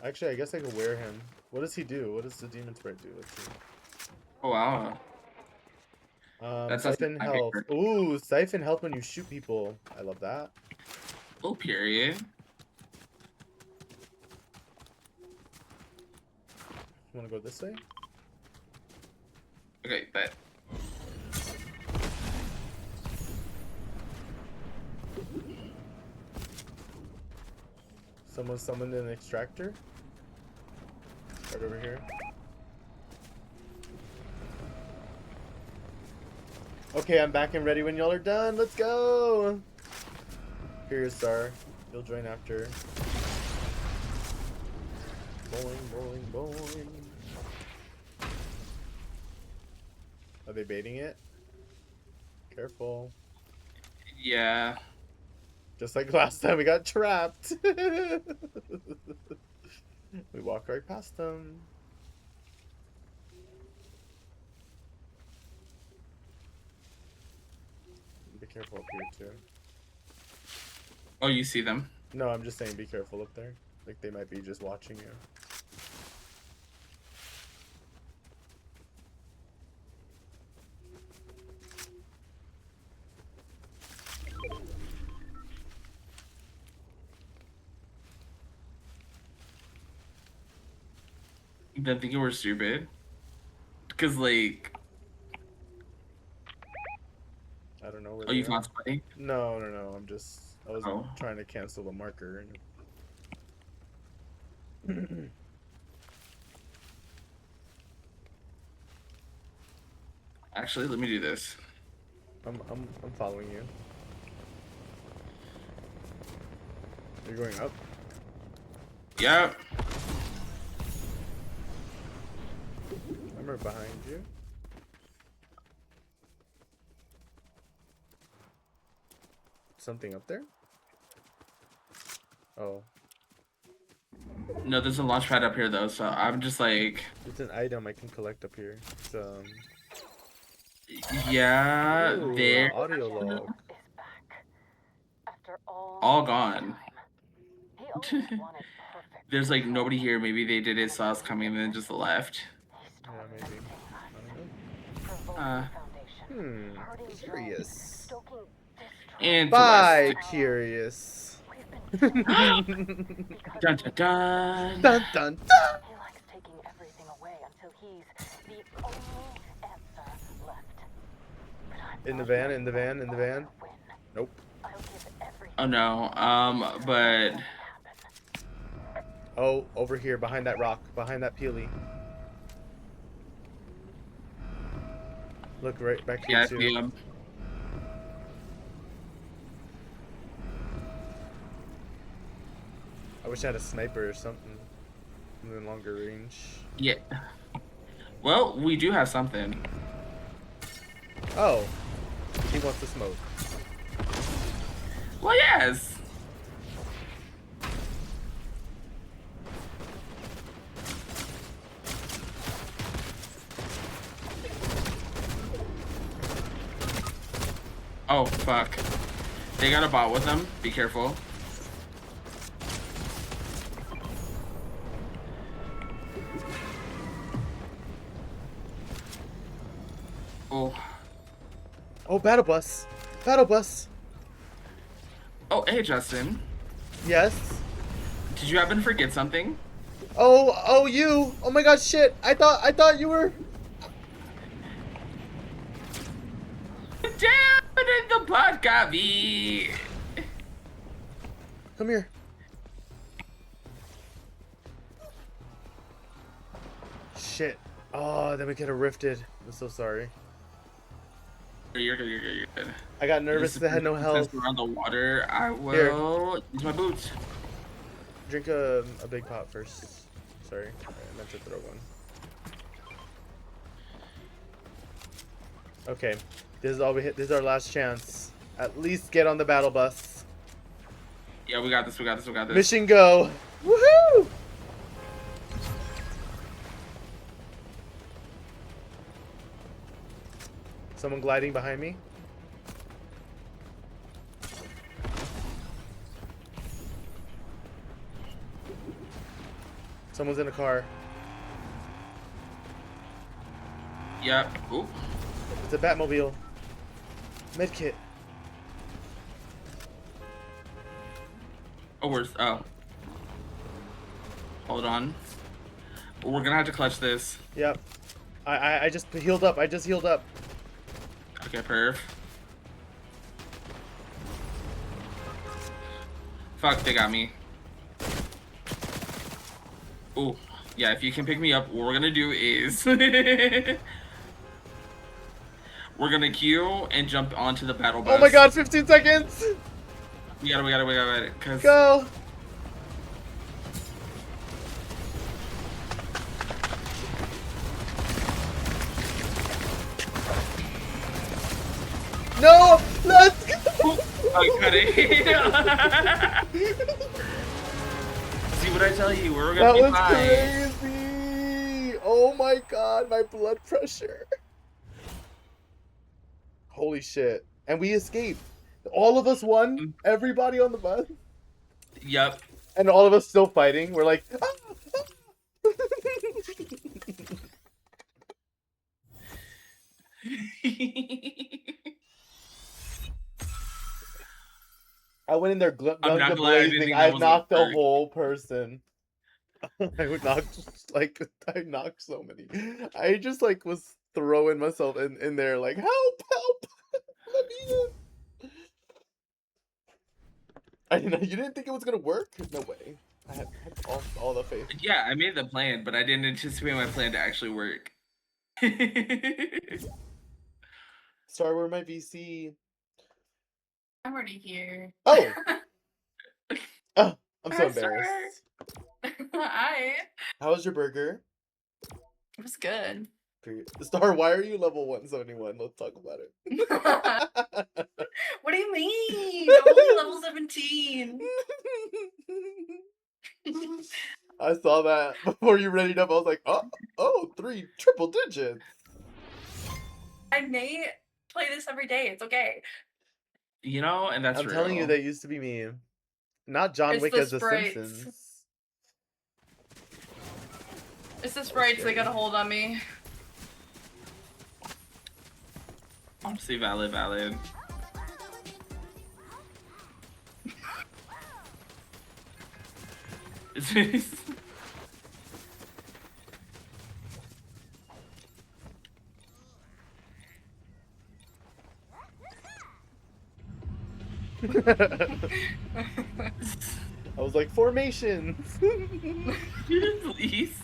Actually, I guess I could wear him. What does he do? What does the Demon Sprite do? Let's see. Oh, wow. That's Siphon my health. favorite. Ooh, Siphon health when you shoot people. I love that. Oh, period. You wanna go this way? Okay, bet. Someone summoned an extractor. Right over here. Okay, I'm back and ready when y'all are done. Let's go! Here, Star. You'll join after. boing, boing, boing. Are they baiting it? Careful. Yeah. Just like last time, we got trapped. We walked right past them. Be careful up here too. Oh, you see them? No, I'm just saying be careful up there. Like they might be just watching you. Them thinking we're stupid. Cause like, I don't know where oh, you they found are. somebody? No. I was Oh. trying to cancel the marker. Actually, let me do this. I'm following you. You're going up? Yep. I'm right behind you. Something up there? Oh. No, there's a launch pad up here though, so I'm just like, It's an item I can collect up here. It's yeah, Ooh, they're audio log. Is back. After all all this gone. time. He always wanted perfect There's like control. nobody here. Maybe they did it, saw us coming, and then just left. He's Yeah, torn maybe. everything I us. don't know. Revolting foundation. Hurting Jones, Curious. stoking distrust. And Bye, Celeste. curious. We've been trapped because Dun dun dun. Dun dun dun! he likes taking everything away until he's the only answer left. But I'm In the not van, letting in the van, in the my van. honor win. Nope. I'll give everything Oh no. But to happen. Oh, over here, behind that rock, behind that peely. Look right back here yeah, I too. see 'em. I wish I had a sniper or something. Something longer range. Yeah. Well, we do have something. Oh. He wants to smoke. Well, yes. Oh, fuck. They got a bot with them. Be careful. Oh. Oh, battle bus. Battle bus. Oh, hey, Justin. Yes. Did you happen to forget something? Oh, you. Oh my god, shit. I thought you were. Down in the pot copy. Come here. Shit. Oh, then we could have rifted. I'm so sorry. You're good, you're good, you're good. I got nervous that I had no Since health. we're on the water, I will use my boots. Drink a big pot first. Sorry, I meant to throw one. Okay, this is all we hit. This is our last chance. At least get on the battle bus. Yeah, we got this, we got this, we got this. Mission go! Woohoo! Someone gliding behind me. Someone's in a car. Yep. Oop. It's a Batmobile. Medkit. Oh, where's... Oh. Hold on. We're gonna have to clutch this. Yep. I just healed up. I just healed up. Okay, perf. Fuck, they got me. Ooh. Yeah, if you can pick me up, what we're gonna do is... we're gonna queue and jump onto the battle bus. Oh my god, 15 seconds! We got it, cause... Go! Oh, cut it. See what I tell you? We're That gonna be was fine. crazy! Oh my god, my blood pressure. Holy shit. And we escaped. All of us won. Everybody on the bus. Yep. And all of us still fighting. We're like, ah, ah. I went in there I'm guns not a glad I didn't blazing. think I that was gonna knocked a work. whole person. I would knock like I knocked so many. I just like was throwing myself in there like help, help, let me in. I didn't. You didn't think it was gonna work? No way. I had all the faith. Yeah, I made the plan, but I didn't anticipate my plan to actually work. Star, where my VC? I'm already here. Oh, oh, I'm so Hi, Star. embarrassed. Hi. How was your burger? It was good. Star, why are you level 171? Let's talk about it. What do you mean? I'm only level 17. I saw that before you readied up. I was like, oh, 3 triple digits. I may play this every day. It's okay. You know, and that's I'm real. telling you, that used to be me. Not John It's Wick the as The sprites. Simpsons. It's the sprites. They got a hold on me. Honestly, valid. I was like, formations. Please.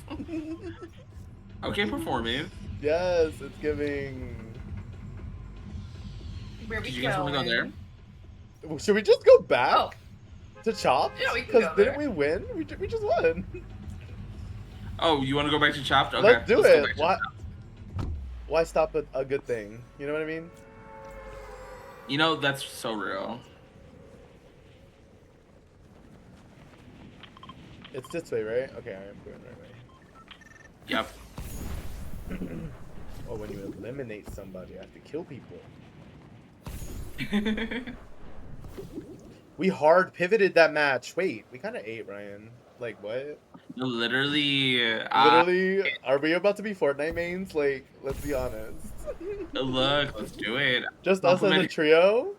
Okay, performance. Yes, it's giving. Where we Did you guys want to go there? Should we just go back Oh, to Chops? Yeah, we can Because go didn't there. we win? We just won. Oh, you want to go back to Chopped? Okay, Let's do let's go it. back to Why? Chopped. Why stop at a good thing? You know what I mean? You know, that's so real. It's this way, right? Okay, I'm going the right Yep. way. Oh, when you eliminate somebody, I have to kill people. We hard pivoted that match. Wait, we kind of ate, Ryan. Like, what? Literally, Literally, are we about to be Fortnite mains? Like, let's be honest. look, let's do it. Just us as a Compliment- trio?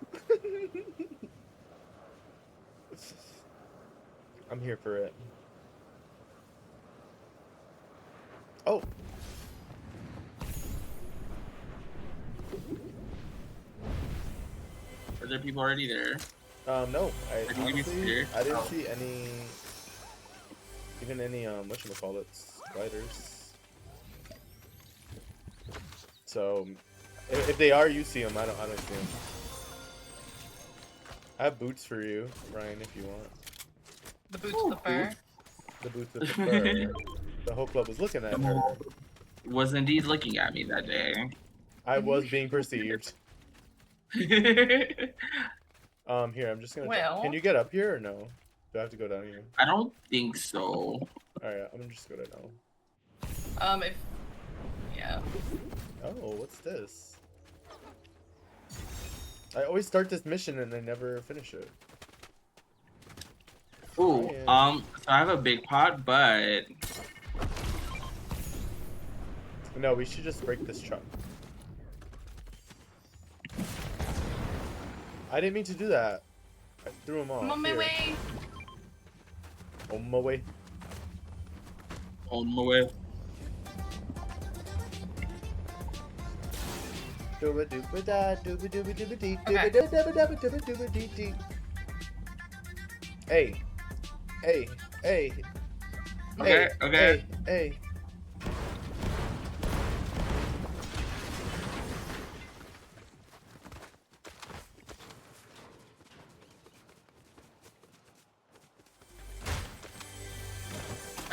I'm here for it. Oh. Are there people already there? No. I Can you give me honestly, spear? I didn't Oh. see any, even any, whatchamacallit, spiders. So, if they are, you see them. I don't see them. I have boots for you, Ryan, if you want. the boots with the fur. The boots with the fur. The whole club was looking at her. Was indeed looking at me that day. I was being perceived. Here, I'm just gonna. Well. Can you get up here or no? Do I have to go down here? I don't think so. Alright, I'm just gonna know. If yeah. Oh, what's this? I always start this mission and I never finish it. Ooh, Yeah. so I have a big pot, but No, we should just break this truck. I didn't mean to do that. I threw him off. I'm on my Here. way. On my way. on my way. Hey. Hey. Hey. Okay, Hey. okay. Hey. Hey.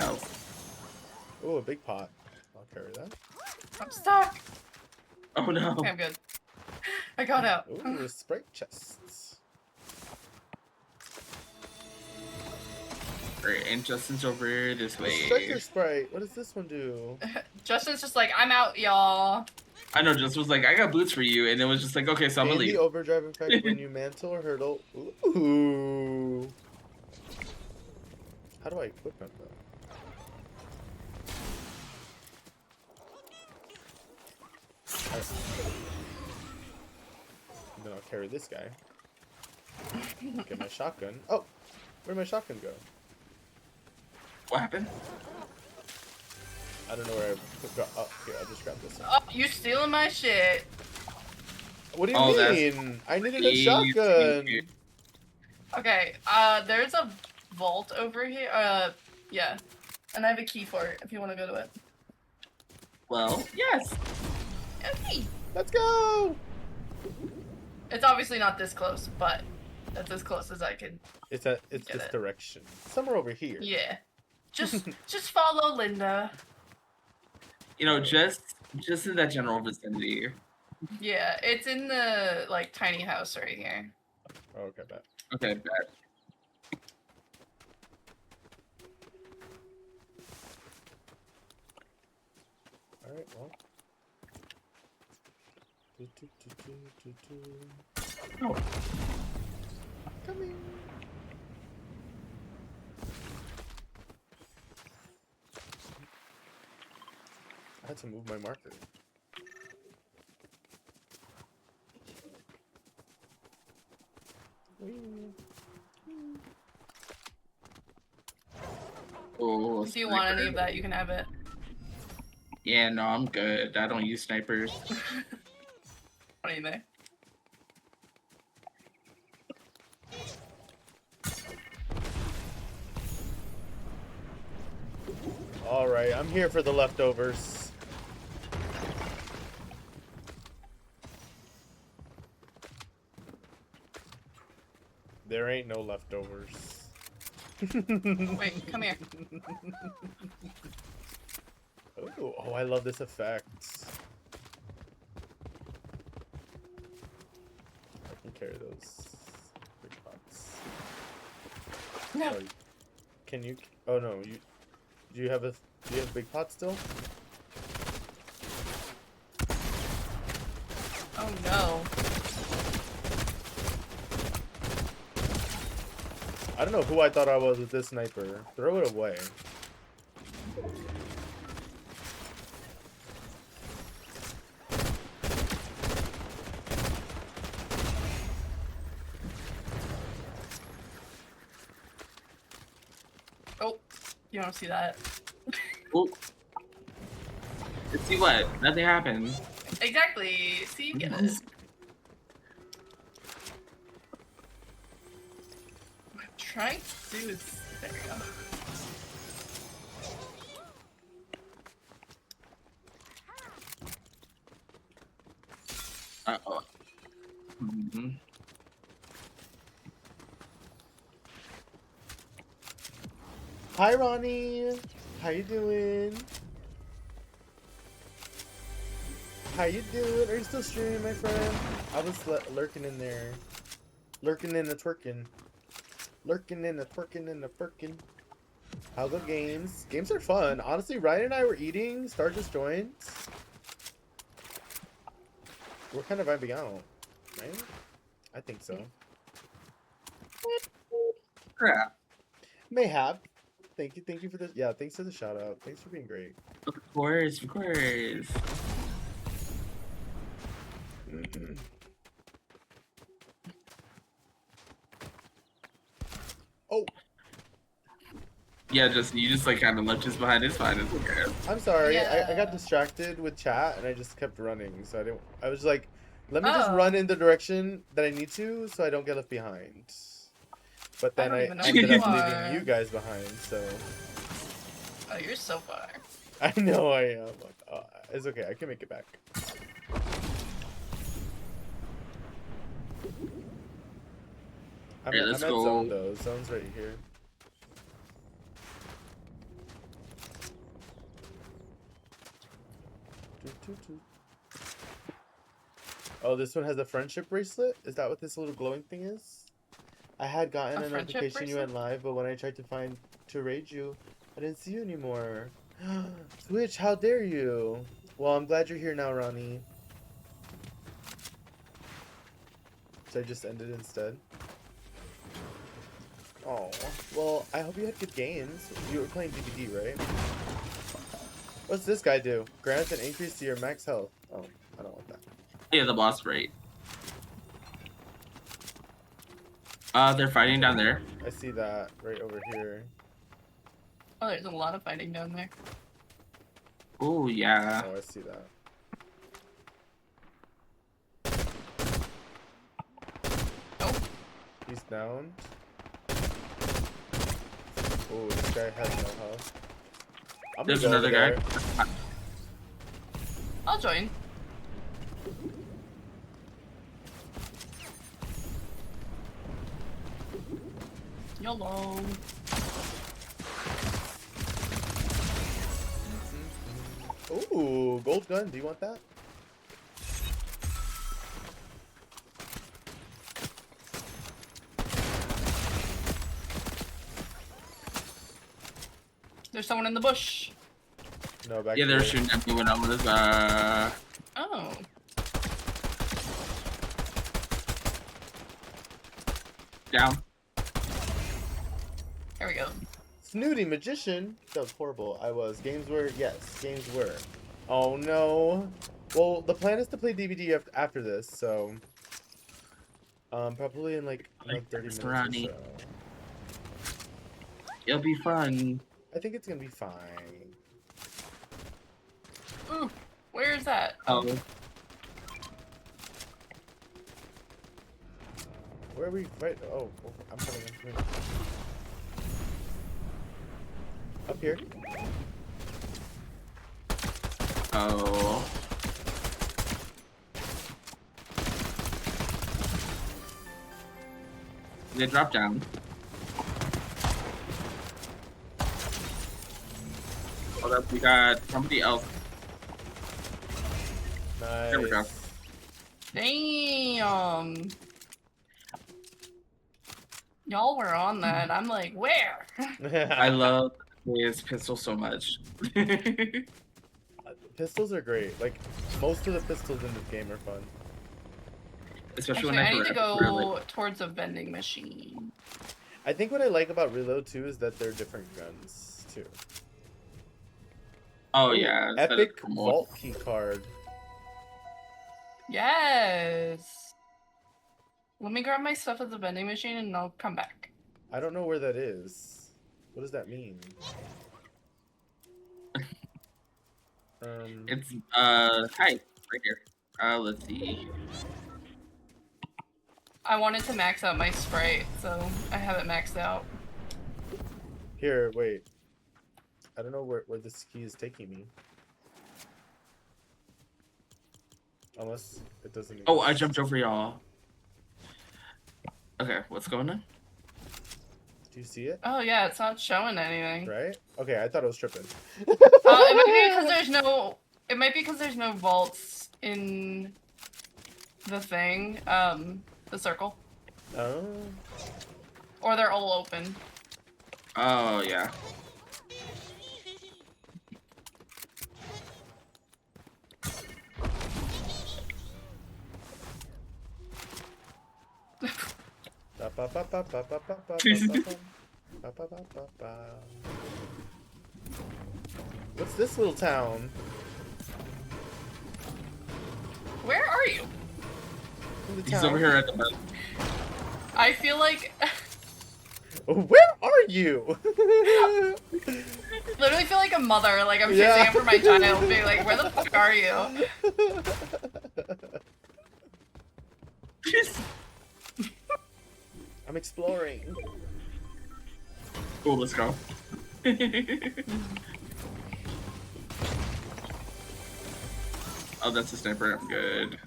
Oh. Oh, a big pot. I'll carry that. I'm stuck. Oh no. Okay, I'm good. I got out. Ooh, sprite chests. Alright, and Justin's over this way. Striker Sprite. What does this one do? Justin's just like, I'm out, y'all. I know, Justin was like, I got boots for you, and it was just like, okay, so I'm gonna Gain the leave. overdrive effect when you mantle or hurdle. Ooh. How do I equip him though? Then I'll carry this guy. Get my shotgun. Oh, where'd my shotgun go? What happened? I don't know where I put. Oh, here, I'll just grab this one. Oh, you stealing my shit. What do you Oh, that's mean? I needed a easy. shotgun. Okay, there's a vault over here. Yeah. And I have a key for it if you want to go to it. Well, yes. Okay. Let's go. It's obviously not this close, but that's as close as I can. It's Get this it. direction. Somewhere over here. Yeah. Just follow Linda. You know, just in that general vicinity. Yeah, it's in the like tiny house right here. Oh, okay, bet. Okay, bad. All right, well. Oh. Coming. I had to move my marker. Oh, If you want any of that, you can have it. Yeah, no, I'm good. I don't use snipers. What do you think? All right, I'm here for the leftovers. There ain't no leftovers. Wait, come here. Ooh, oh, I love this effect. I can carry those big pots. No. Oh, can you? Oh no, you. Do you have a big pot still? Oh no. I don't know who I thought I was with this sniper. Throw it away. Oh, you don't see that. Oh. Let's see what? Nothing happened. Exactly. See, you get it. What I'm trying to do is there we go. Uh-oh. Mm-hmm. Hi, Ronnie. How you doing? How you doing? Are you still streaming, my friend? I was lurking in there. Lurking in the twerking. Lurking in the twerking and the firkin. How's the games? Games are fun. Honestly, Ryan and I were eating. Star just joined. We're kind of vibing out, right? I think so. Crap. Mayhap. Thank you for this. Yeah, thanks for the shout out. Thanks for being great. Of course, of course. Oh, Yeah, you just like kind of left us behind. It's fine. It's okay. I'm sorry. I got Yeah. distracted with chat and I just kept running. So I was like, let me just Oh. run in the direction that I need to so I don't get left behind. But then don't I even know ended who up you leaving are. you guys behind. So Oh, you're so far. I know I am. It's okay. I can make it back. I'm, Alright, I'm let's at go. zone though. Zone's right here. Oh, this one has a friendship bracelet? Is that what this little glowing thing is? I had gotten A a friendship notification you bracelet? went live, but when I tried to raid you, I didn't see you anymore. Switch, how dare you? Well, I'm glad you're here now, Ronnie. So I just ended instead. Oh, well, I hope you had good games. You were playing DBD, right? What's this guy do? Grants an increase to your max health. Oh, I don't want that. Yeah, the boss rate. They're fighting down there. I see that right over here. Oh, there's a lot of fighting down there. Oh yeah. Oh, I see that. Oh, He's down. Oh, this guy has no health. I'm gonna There's go another over guy. there. I'll join. YOLO. Ooh, gold gun. Do you want that? There's someone in the bush. No, back Yeah, they're here. shooting at me when I was Oh. down. There we go. Snooty magician. That was horrible. I was. Games were. Yes, games were. Oh no. Well, the plan is to play DVD after this, so probably in like Like 30 minutes or Ronnie. so. It'll be fun. I think it's gonna be fine. Ooh, where is that? Oh, Where are we? Right. Oh, I'm coming. I'm coming. Up here. oh. They dropped down. Oh, that we got somebody else. Nice. There we go. Damn. Y'all were on that. I'm like, where? I love his pistol so much. Pistols are great. Like most of the pistols in this game are fun. Especially Actually, when I need to go really- towards a vending machine. I think what I like about Reload too is that they're different guns too. Oh yeah. instead of Epic more- vault key card. Yes. Let me grab my stuff at the vending machine and I'll come back. I don't know where that is. What does that mean? It's hi, right here. Let's see. I wanted to max out my Sprite, so I have it maxed out. Here, wait. I don't know where this key is taking me. Unless it doesn't. Oh, I exist. jumped over y'all. Okay, what's going on? Do you see it? Oh yeah, it's not showing anything. Right? Okay, I thought it was tripping. It might be because there's no. It might be because there's no vaults in the thing, the circle, Oh. or they're all open. Oh yeah. What's this little town? Where are you? The He's town. over here at the bus. I feel like Where are you? literally feel like a mother. Like I'm Yeah. chasing after my child, being like, "Where the fuck are you?" I'm exploring. Cool, let's go. Oh, that's a sniper. I'm good.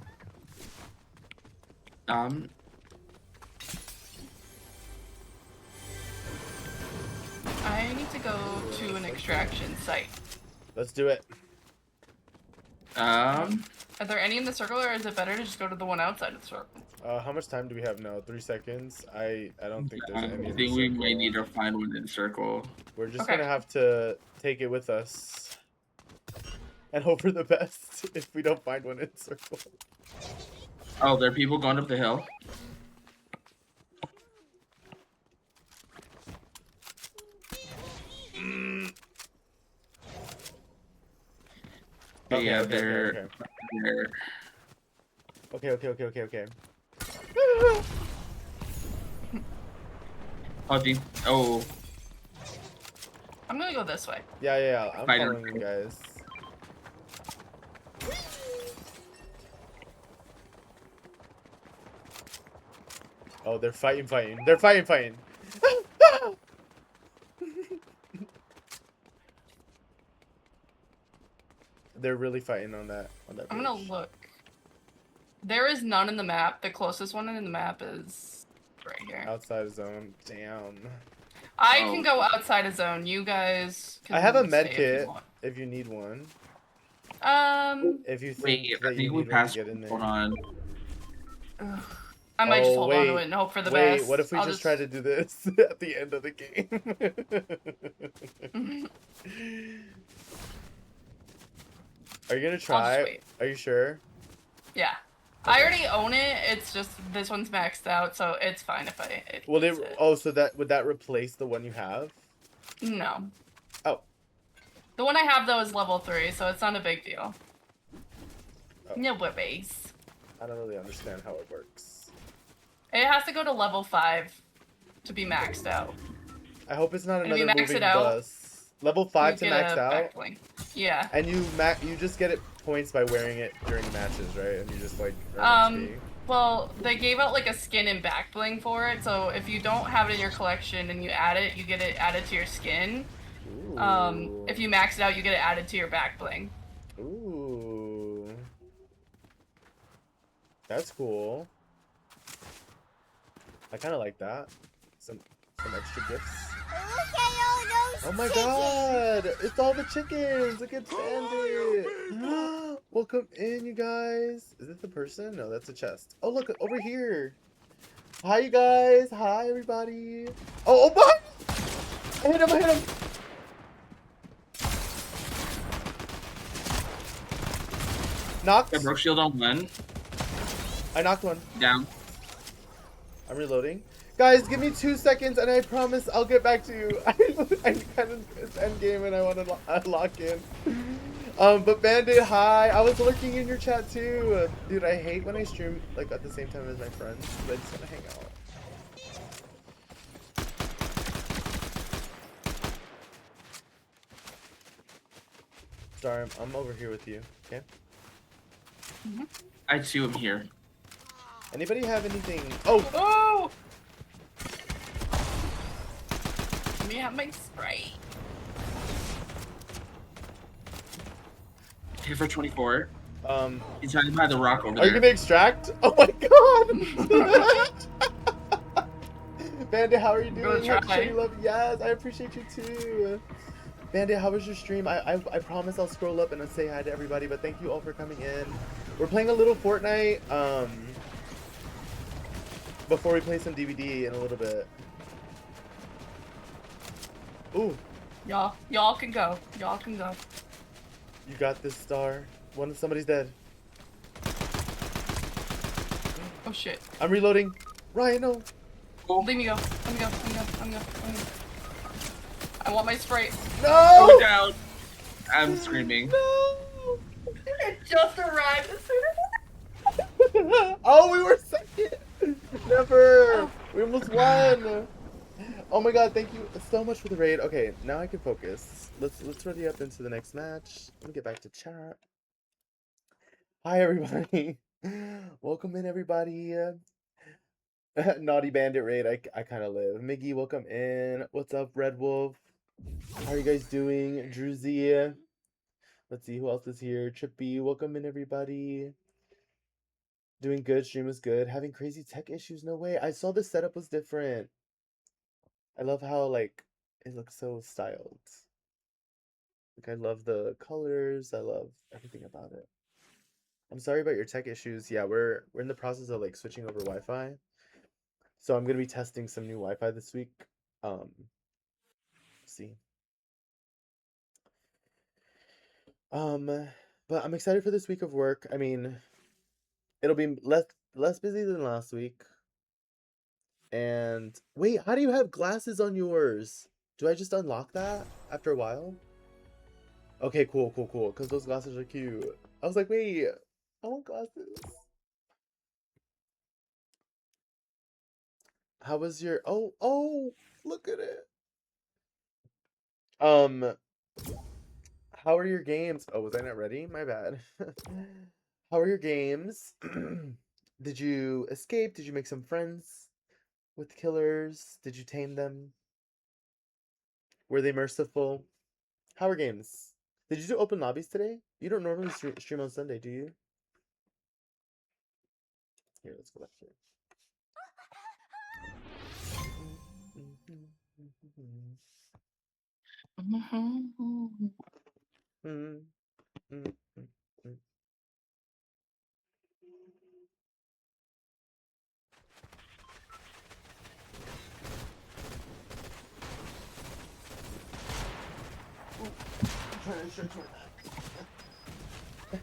I need to go to an extraction site. Let's do it. Are there any in the circle, or is it better to just go to the one outside of the circle? How much time do we have now? 3 seconds. I don't think there's I any in the think we circle. might need to find one in circle. We're just Okay. gonna have to take it with us and hope for the best if we don't find one in circle. Oh, there are people going up the hill. Okay, Yeah, okay, they're there. Okay. Oh, I'm gonna go this way. Yeah. I'm Spider. following you guys. Oh, they're fighting. They're fighting. They're really fighting on that I'm gonna bridge. look. There is none in the map. The closest one in the map is right here. Outside zone. Damn. I can go outside a zone. You guys can I have a stay med if you kit want. if you need one. Wait, If you I think that think you we need one to passed. get in there. Hold on. Ugh. I might just Oh, hold on to wait, it and hope for the Wait, best. what if we I'll just try to do this at the end of the game? Are you gonna I'll try? just wait. Are you sure? Yeah. I already own it. It's just this one's maxed out, so it's fine if I. Will it? use it. Oh, so that would that replace the one you have? No. Oh. The one I have though is level 3, so it's not a big deal. Oh. No worries. I don't really understand how it works. It has to go to level 5 to be maxed out. I hope it's not And if you another max moving it out, bus. Level 5 You to get max a out, back bling. Yeah. and you just get it points by wearing it during matches, right? And you just like earn XP. Well, they gave out like a skin and back bling for it, so if you don't have it in your collection and you add it, you get it added to your skin. Ooh. If you max it out, you get it added to your back bling. Ooh. That's cool. I kind of like that. Some extra gifts. Look at all those Oh my chickens. god! It's all the chickens! Look at Bandit! Welcome in, you guys! Is this the person? No, that's a chest. Oh, look, over here! Hi, you guys! Hi, everybody! Oh, behind me! I hit him! Knocked. I broke shield on one. I knocked one. Down. I'm reloading. Guys, give me 2 seconds and I promise I'll get back to you. I kind of it's endgame and I want to lock in. But Bandit, hi. I was lurking in your chat too. Dude, I hate when I stream like at the same time as my friends. I just want to hang out. Sorry, I'm over here with you. Okay. I too am here. Anybody have anything? Oh, Oh! Let me have my spray. Here for 24. um, He's hiding by the rock over are you there. gonna extract? Oh my god! Bandit, how are you Go doing? try. Shady love, yes, I appreciate you too. Bandit, how was your stream? I promise I'll scroll up and I'll say hi to everybody, but thank you all for coming in. We're playing a little Fortnite, before we play some DVD in a little bit. Ooh, Y'all can go. Y'all can go. you got this, Star. Somebody's dead. Oh shit. I'm reloading. Ryan, no. Leave me go. Let me go. I want my spray. Oh, No! down. I'm screaming. No! It just arrived as soon Oh, we were second. Never. We almost won. Oh my god, thank you so much for the raid. Okay, now I can focus. Let's ready up into the next match. Let me get back to chat. Hi everybody. Welcome in everybody. Naughty Bandit raid. I kind of live. Miggy, welcome in. What's up, Red Wolf? How are you guys doing? Druzy. Let's see who else is here. Trippy, welcome in everybody. Doing good. Stream was good. Having crazy tech issues? No way. I saw the setup was different. I love how like it looks so styled. Like I love the colors. I love everything about it. I'm sorry about your tech issues. Yeah, we're in the process of like switching over Wi-Fi. So I'm gonna be testing some new Wi-Fi this week. See. But I'm excited for this week of work. I mean, it'll be less busy than last week. And wait, how do you have glasses on yours? Do I just unlock that after a while? Okay, cool. Because those glasses are cute. I was like, wait, I want glasses. How was your? Oh, look at it. How are your games? Oh, was I not ready? My bad. How are your games? Did you escape? Did you make some friends with killers? Did you tame them? Were they merciful? How are games? Did you do open lobbies today? You don't normally stream on Sunday, do you? Here, let's go back here. Trying to stretch my neck.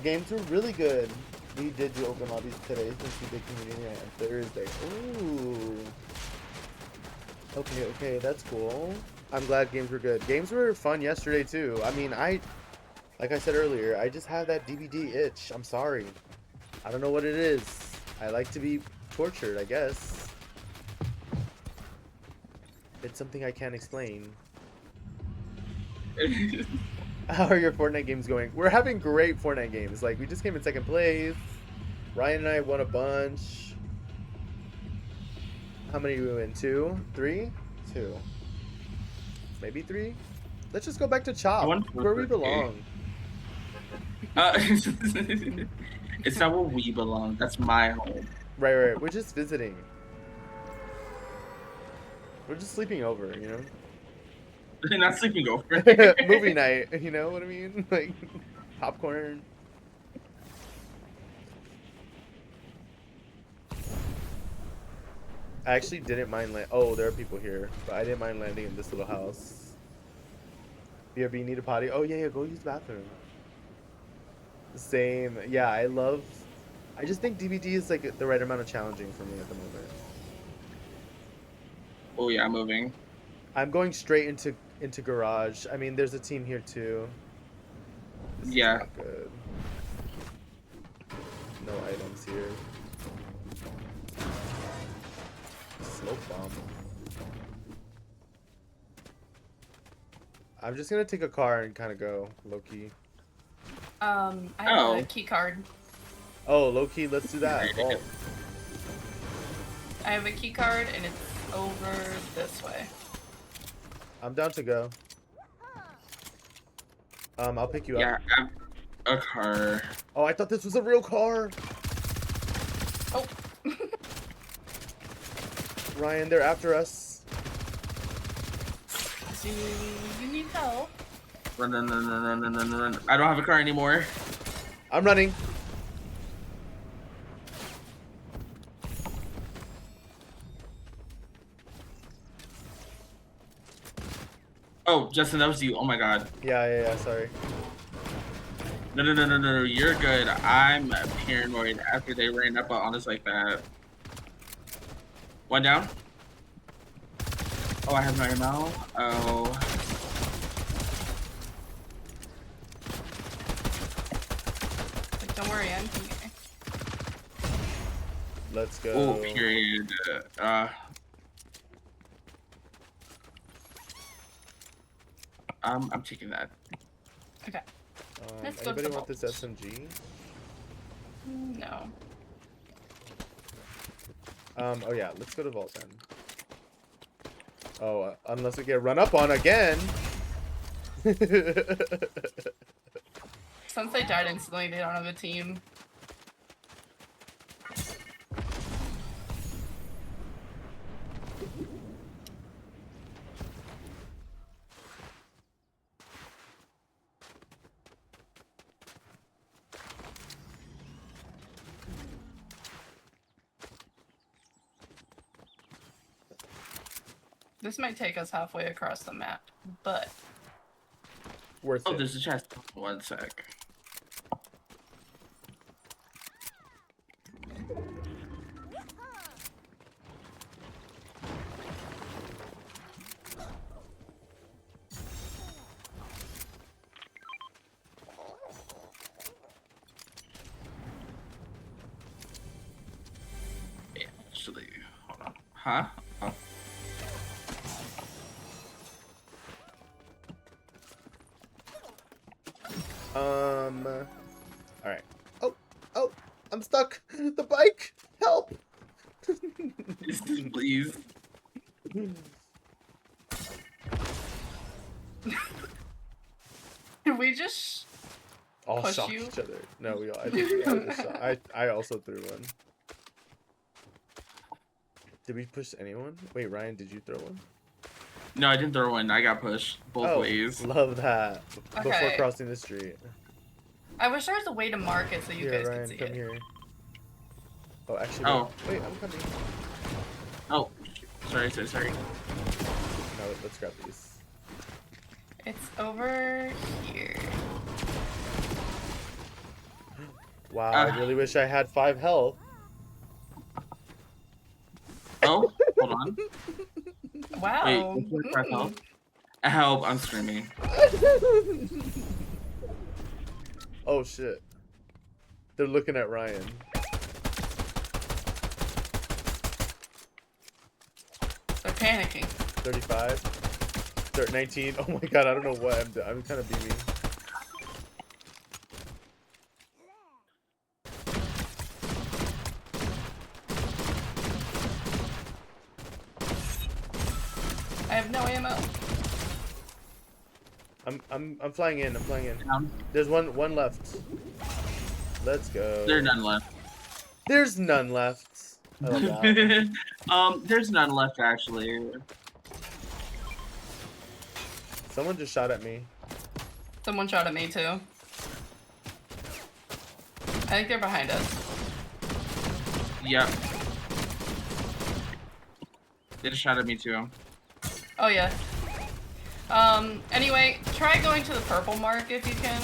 Games were really good. We did do open lobbies today since we did community night on Thursday. Ooh. Okay, that's cool. I'm glad games were good. Games were fun yesterday too. I mean, like I said earlier, I just have that DVD itch. I'm sorry. I don't know what it is. I like to be tortured, I guess. It's something I can't explain. How are your Fortnite games going? We're having great Fortnite games. Like, we just came in second place. Ryan and I won a bunch. How many did we win? 2? 3? 2. Maybe 3? Let's just go back to Chop, where we belong. It's not where we belong. That's my home. Right. We're just visiting. We're just sleeping over, you know? Not sleeping over. Movie night, you know what I mean? Like, popcorn. I actually didn't mind oh, there are people here, but I didn't mind landing in this little house. BRB, need a potty? Oh, yeah, go use the bathroom. Same. Yeah, I just think DVD is like the right amount of challenging for me at the moment. Oh, yeah, I'm moving. I'm going straight into garage. I mean, there's a team here too. This is not good. No items here. Smoke bomb. I'm just gonna take a car and kind of go low key. I have a key card. Oh, low key, let's do that. Vault. I have a key card and it's over this way. I'm down to go. I'll pick you up. Yeah, I have a car. Oh, I thought this was a real car. Oh. Ryan, they're after us. Do you need help? Run. I don't have a car anymore. I'm running. Oh, Justin, that was you. Oh my god. Yeah, sorry. No, you're good. I'm paranoid after they ran up on us like that. One down. Oh, I have no ammo. Oh. Don't worry, I'm here. Let's go. Oh, period. I'm taking that. Okay. Let's go to Anybody the want this SMG? No. Oh yeah, let's go to vault then. Oh, unless we get run up on again. Since they died instantly, they don't have a team. This might take us halfway across the map, but Worth Oh, it. there's a chest. 1 sec. Actually, hold on. Huh? Oh. All right. Oh, I'm stuck. The bike. Help. Please. did we just? All Push shock you? each other. No, we all. I, think I, just shot. I also threw one. Did we push anyone? Wait, Ryan, did you throw one? No, I didn't throw one. I got pushed both ways. Love that. Before Okay. crossing the street. I wish there was a way to mark it so you Here, guys Ryan, could see come it. here. Oh, actually. Oh. Wait, I'm coming. Oh, sorry. No, let's grab these. It's over here. Wow, I really wish I had 5 health. Oh, hold on. Wow. Wait, what's my health? Help, I'm screaming. Oh shit. They're looking at Ryan. They're panicking. 35. 19. Oh my god, I don't know what I'm doing. I'm kind of beaming. I have no ammo. I'm flying in. I'm flying in. Down. There's one left. Let's go. There's none left. There's none left. I love that. There's none left actually. Someone just shot at me. Someone shot at me too. I think they're behind us. Yep. They just shot at me too. Oh yeah. Anyway, try going to the purple mark if you can.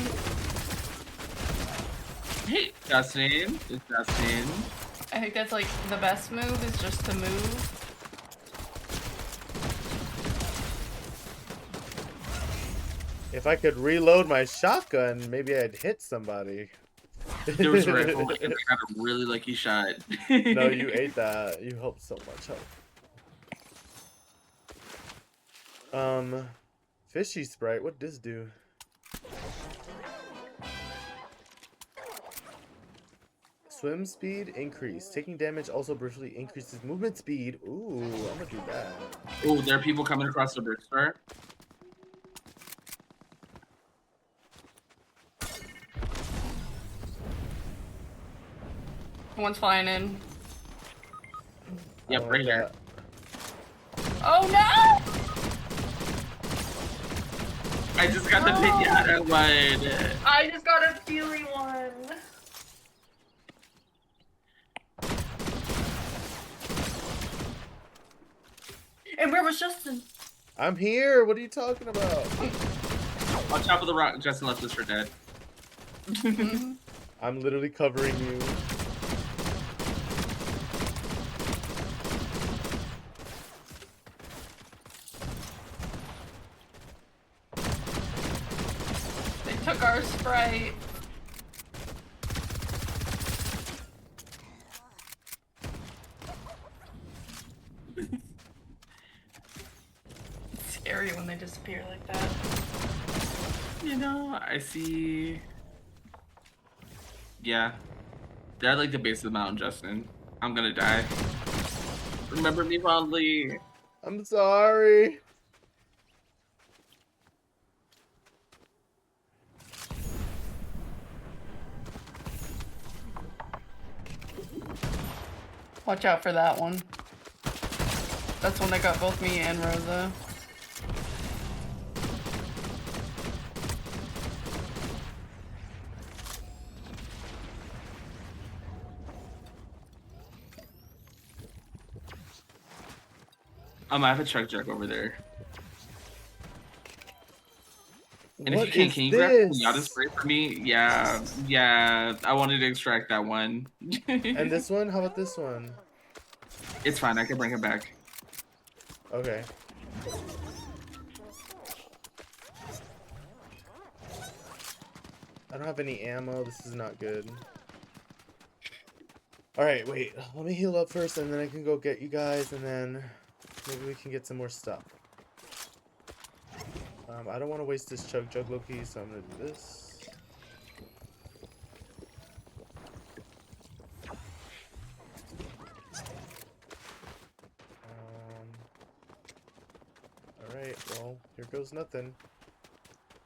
Hey, Justin. It's Justin. I think that's like the best move is just to move. If I could reload my shotgun, maybe I'd hit somebody. There was a rifle and I got a really lucky shot. No, you ate that. You helped so much. Fishy Sprite, what does this do? Swim speed increase. Taking damage also briefly increases movement speed. Ooh, I'm gonna do that. Oh, there are people coming across the brickstore. One's flying in. Yep, I right like here. that. Oh no! I just got the pinata one. I just got a feely one. And where was Justin? I'm here. What are you talking about? On top of the rock, Justin left us for dead. I'm literally covering you. They took our Sprite. It's scary when they disappear like that. You know, I see. Yeah. They're at like the base of the mountain, Justin. I'm gonna die. Remember me fondly. I'm sorry. Watch out for that one. That's one that got both me and Rosa. I have a truck jug over there. And What if you is can you grab the this? Miata spray for me? Yeah. I wanted to extract that one. And this one? How about this one? It's fine. I can bring it back. Okay. I don't have any ammo. This is not good. Alright, wait. Let me heal up first, and then I can go get you guys, and then maybe we can get some more stuff. I don't want to waste this chug jug Loki, so I'm going to do this. Alright, well, here goes nothing.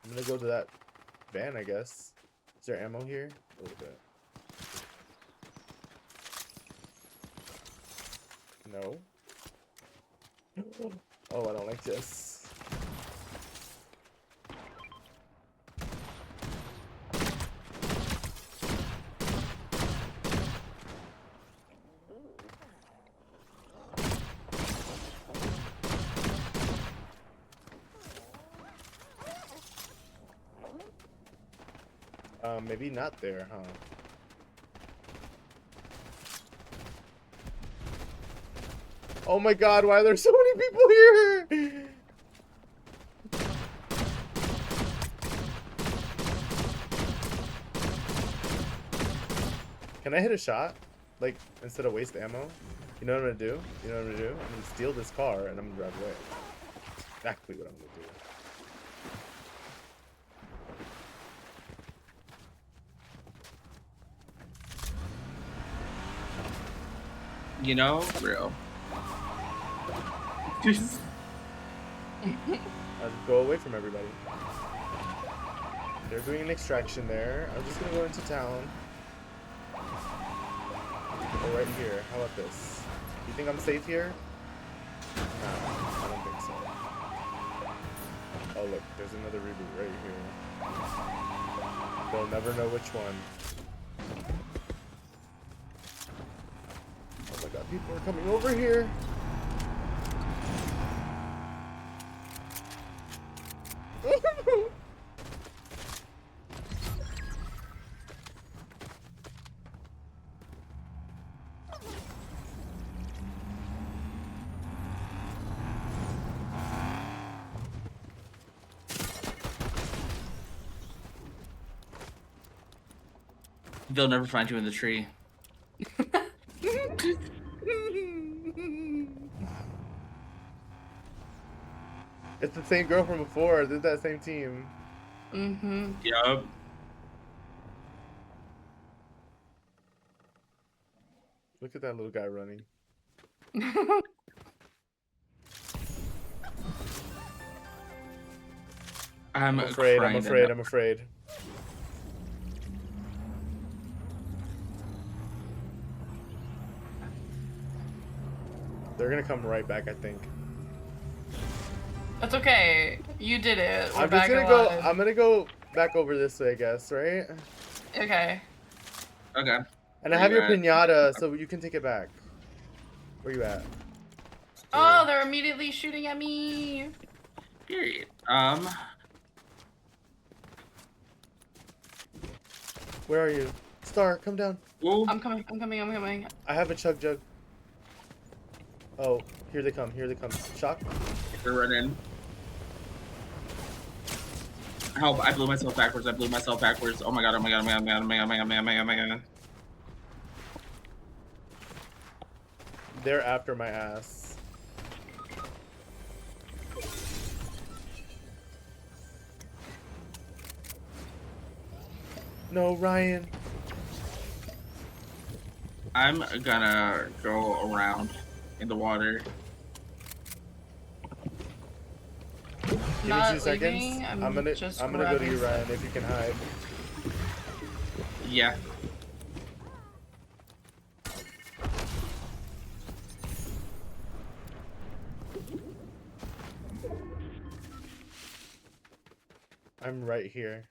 I'm going to go to that van, I guess. Is there ammo here? A little bit. No. Oh, I don't like this. Maybe not there, huh? Oh my god, why are there so many people here? Can I hit a shot? Like, instead of waste ammo? You know what I'm gonna do? You know what I'm gonna do? I'm gonna steal this car and I'm gonna drive away. Exactly what I'm gonna do. You know, real. I'll just go away from everybody. They're doing an extraction there. I'm just gonna go into town. Oh, right here. How about this? You think I'm safe here? No, I don't think so. Oh look, there's another reboot right here. They'll never know which one. Oh my god, people are coming over here. They'll never find you in the tree. It's the same girl from before. This is that same team. Mm-hmm. Yup. Look at that little guy running. I'm afraid, crying I'm afraid, enough. I'm afraid. They're gonna come right back, I think. That's okay. You did it. We're I'm just back gonna go. alive. I'm gonna go back over this way, I guess, right? Okay. Okay. And I Where have you your at? pinata, so you can take it back. Where you at? Oh, they're immediately shooting at me. Period. Where are you? Star, come down. Ooh. I'm coming. I'm coming. I'm coming. I have a chug jug. Oh, here they come. Here they come. Shock. They're running. Help! I blew myself backwards. I blew myself backwards. Oh my god! Oh my god! Oh my god! Oh my god! Oh my god! Oh my god! Oh my god! Oh my god! They're after my ass. No, Ryan. I'm gonna go around in the water. Give me Not 2 seconds. leaving, I'm I'm gonna just go to you, grabbing Ryan, if you can hide. Yeah. I'm right here.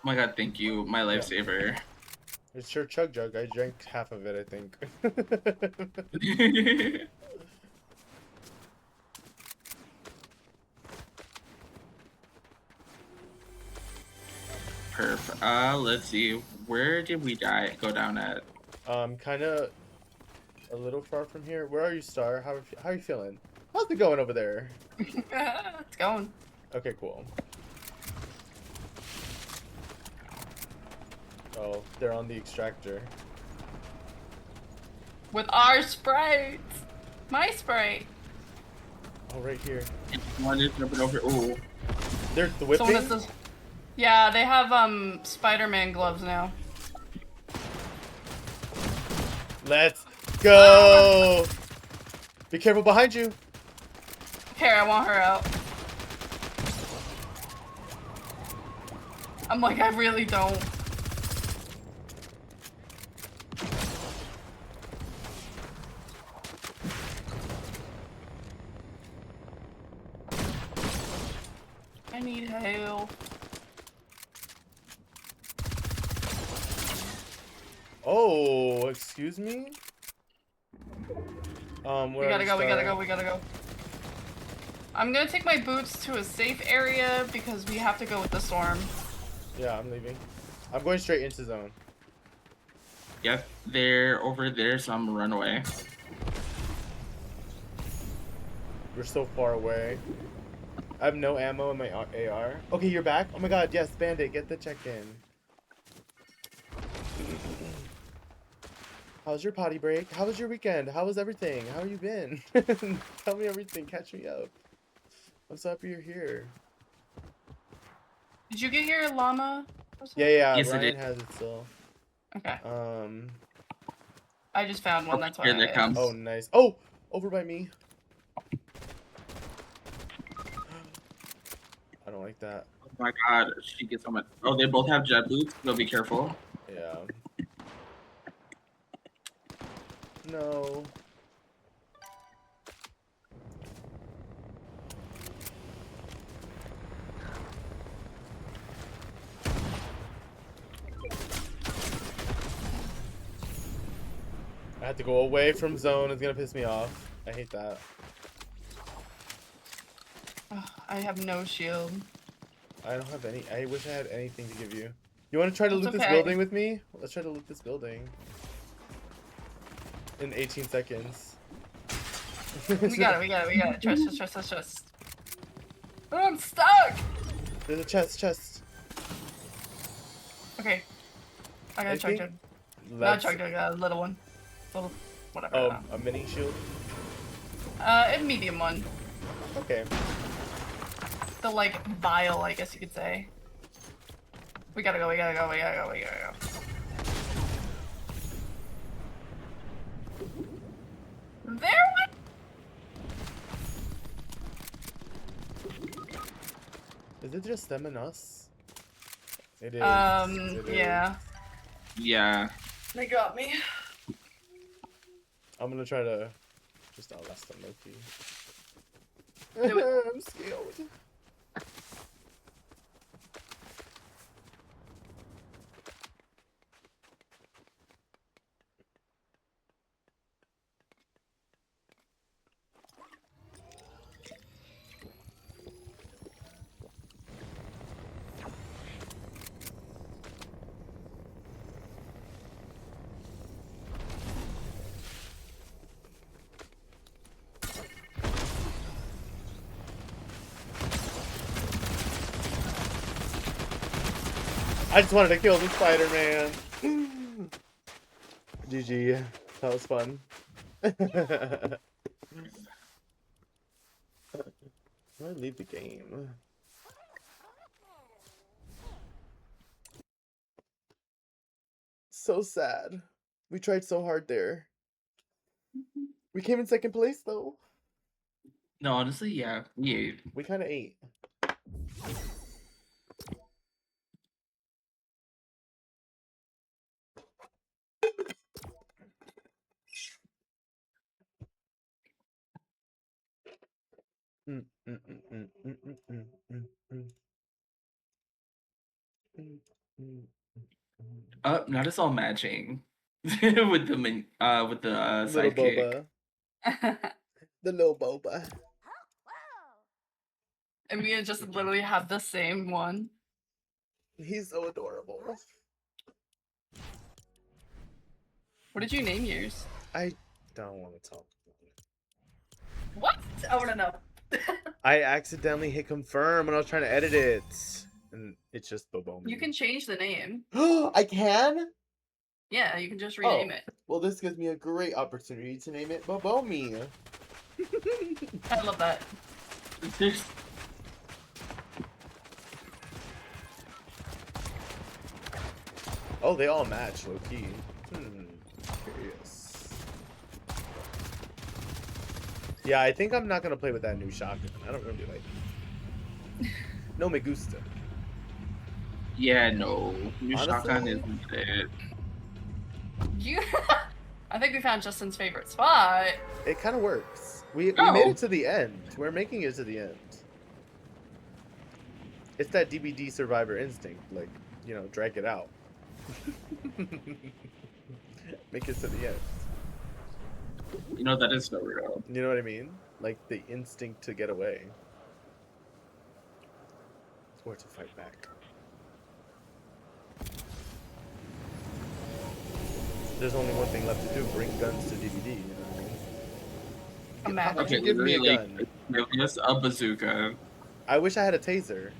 my god, thank you, my lifesaver. It's your chug jug. I drank half of it, I think. Perf. Let's see. Where did we go down at? Kind of a little far from here. Where are you, Star? How are you feeling? How's it going over there? It's going. Okay, cool. Oh, they're on the extractor. With our Sprite. My Sprite. Oh, right here. One is jumping over. Ooh. They're Someone whipping. that says, yeah, they have Spider-Man gloves now. Let's go. Be careful behind you. Here, I want her out. I'm like, I really don't. I need help. Oh, excuse me? We gotta go, we gotta go, we gotta go. I'm gonna take my boots to a safe area because we have to go with the storm. Yeah, I'm leaving. I'm going straight into zone. Yep, they're over there, so I'm gonna run away. We're so far away. I have no ammo in my AR. Okay, you're back? Oh my god, yes, Band-Aid, get the check-in. How's your potty break? How was your weekend? How was everything? How have you been? Tell me everything, catch me up. I'm so happy you're here. Did you get your llama? Yeah, Yes, I Ryan did. has it still. Okay. Um, I just found one, that's why Here they I come. oh, nice. Oh, over by me. I don't like that. Oh my god, she gets so much. Oh, they both have jet boots, so be careful. Yeah. No. I have to go away from zone. It's gonna piss me off. I hate that. Ugh, I have no shield. I don't have any. I wish I had anything to give you. You want to try to It's loot this okay. building with me? Let's try to loot this building. In 18 seconds. We got it. Trust. Oh, I'm stuck! There's a chest. Okay. I got a I chug think jug. Not a Let's... chug jug, a little one. Little, whatever. Oh, a mini shield? A medium one. Okay. The, like, vial, I guess you could say. We gotta go. There went. Is it just them and us? It is. It is. Yeah. Yeah. They got me. I'm gonna try to just outlast them, Loki. Do it. I'm scared. I just wanted to kill the Spider-Man. GG. That was fun. Why do I leave the game? So sad. We tried so hard there. We came in second place though. No, honestly, yeah. Yeah. We kind of ate. Mm, mm, mm, mm, mm, mm, mm, mm, mm. Not us all matching with the Little sidekick. Boba. The little Boba. And we just literally have the same one. He's so adorable. What did you name yours? I don't want to talk. What? I want to know. I accidentally hit confirm when I was trying to edit it. And it's just Bobomi. You can change the name. I can? Yeah, you can just rename it. Well, this gives me a great opportunity to name it Bobomi. I love that. Oh, they all match, low key. Curious. Yeah, I think I'm not gonna play with that new shotgun. I don't really like it. No me gusta. Yeah, no. New Honestly? shotgun isn't it. You. I think we found Justin's favorite spot. It kind of works. We Oh. made it to the end. We're making it to the end. It's that DBD survivor instinct. Like, you know, drag it out. Make it to the end. You know, that is so real. You know what I mean? Like the instinct to get away. Or to fight back. There's only one thing left to do, bring guns to DVD, you know what I mean? Imagine. Okay, Give me a literally, gun. give us a bazooka. I wish I had a taser.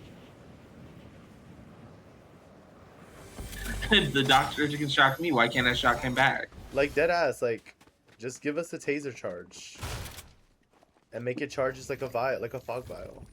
The doctor can shock me. Why can't I shock him back? Like dead ass, like just give us a taser charge. And make it charge just like a vial, like a fog vial.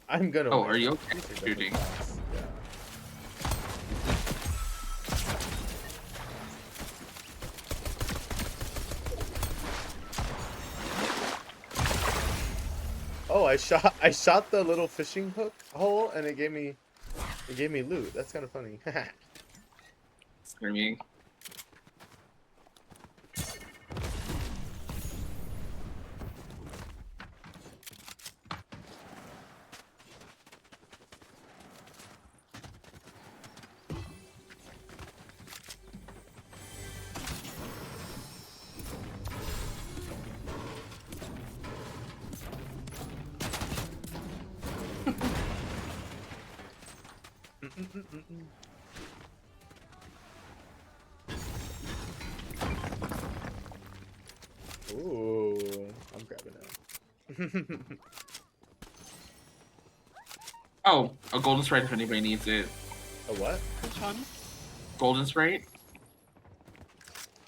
I'm gonna Oh, win. are you okay These are definitely shooting? bots. Yeah. Oh, I shot the little fishing hook hole and it gave me loot. That's kind of funny. Screaming. Ooh, I'm grabbing it. Oh, a golden sprite if anybody needs it. A what? Which one? Golden sprite?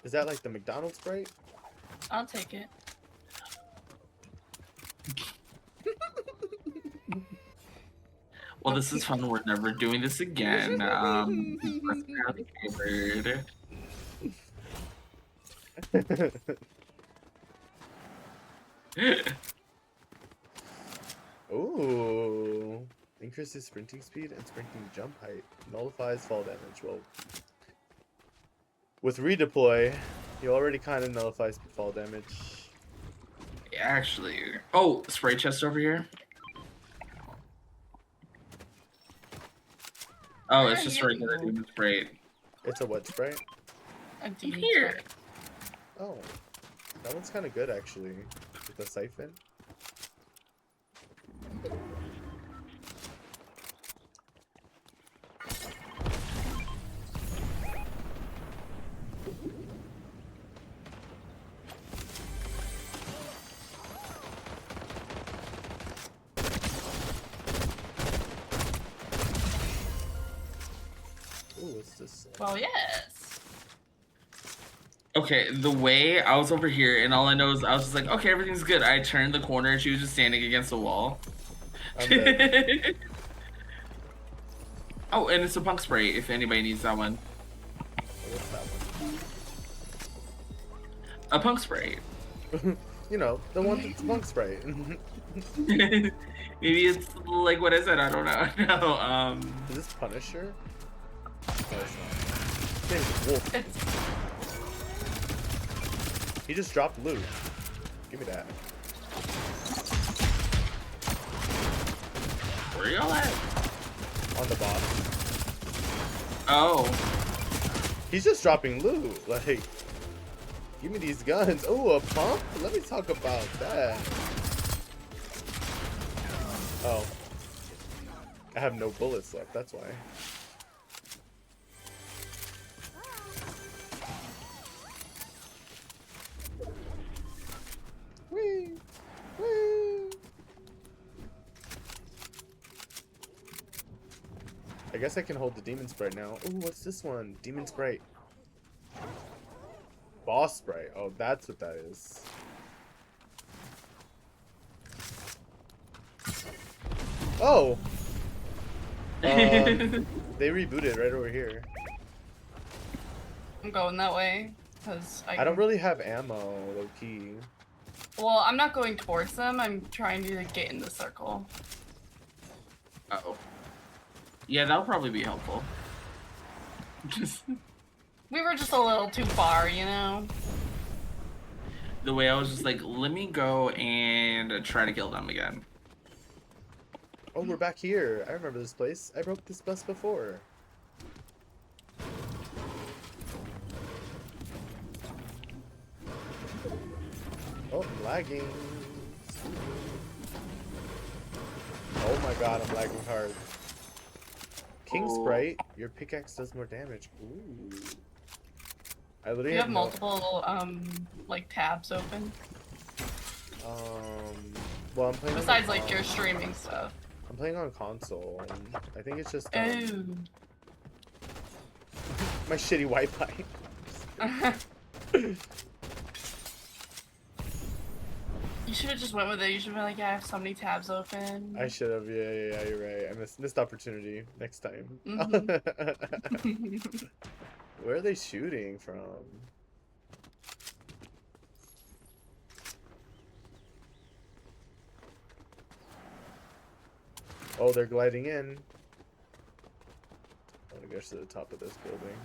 Is that like the McDonald's Sprite? I'll take it. Well, this is fun. We're never doing this again. Let's have a favorite. Ooh. Increases sprinting speed and sprinting jump height. Nullifies fall damage. Well, with redeploy, he already kind of nullifies fall damage. Actually, oh, spray chest over here. Oh, it's just regular demon spray. It's a what Sprite? A demon Here. sprite. Oh. That one's kind of good actually. With the siphon. Ooh, what's this? Well, yes. Okay, the way I was over here, and all I know is I was just like, okay, everything's good. I turned the corner, and she was just standing against the wall. I'm dead. Oh, and it's a punk spray if anybody needs that one. Oh, what's that one? A punk spray. You know, the one that's bunk sprite. Maybe it's like what I said. I don't know. No. Is this Punisher? No, it's not. His name's Wolf. It's He just dropped loot. Give me that. Where y'all at? On the boss. Oh. He's just dropping loot. Like, give me these guns. Oh, a pump? Let me talk about that. Oh. I have no bullets left, that's why. Whee! Whee! I guess I can hold the demon sprite now. Ooh, what's this one? Demon sprite. Boss sprite. Oh, that's what that is. Oh! They rebooted right over here. I'm going that way because I don't really have ammo, low key. Well, I'm not going towards them. I'm trying to get in the circle. Oh. Yeah, that'll probably be helpful. Just We were just a little too far, you know? the way I was just like, let me go and try to kill them again. Oh, we're back here. I remember this place. I broke this bus before. Oh, I'm lagging. Oh my god, I'm lagging hard. King Oh. Sprite, your pickaxe does more damage. Ooh. I literally You have no- multiple, like, tabs open. Well, I'm playing. Besides, on, like, your streaming stuff. I'm playing on console. And I think it's just Oh. my shitty Wi-Fi. You should have just went with it. You should have been like, yeah, I have so many tabs open. I should have. Yeah, you're right. I missed opportunity. Next time. Where are they shooting from? Oh, they're gliding in. I want to go to the top of this building.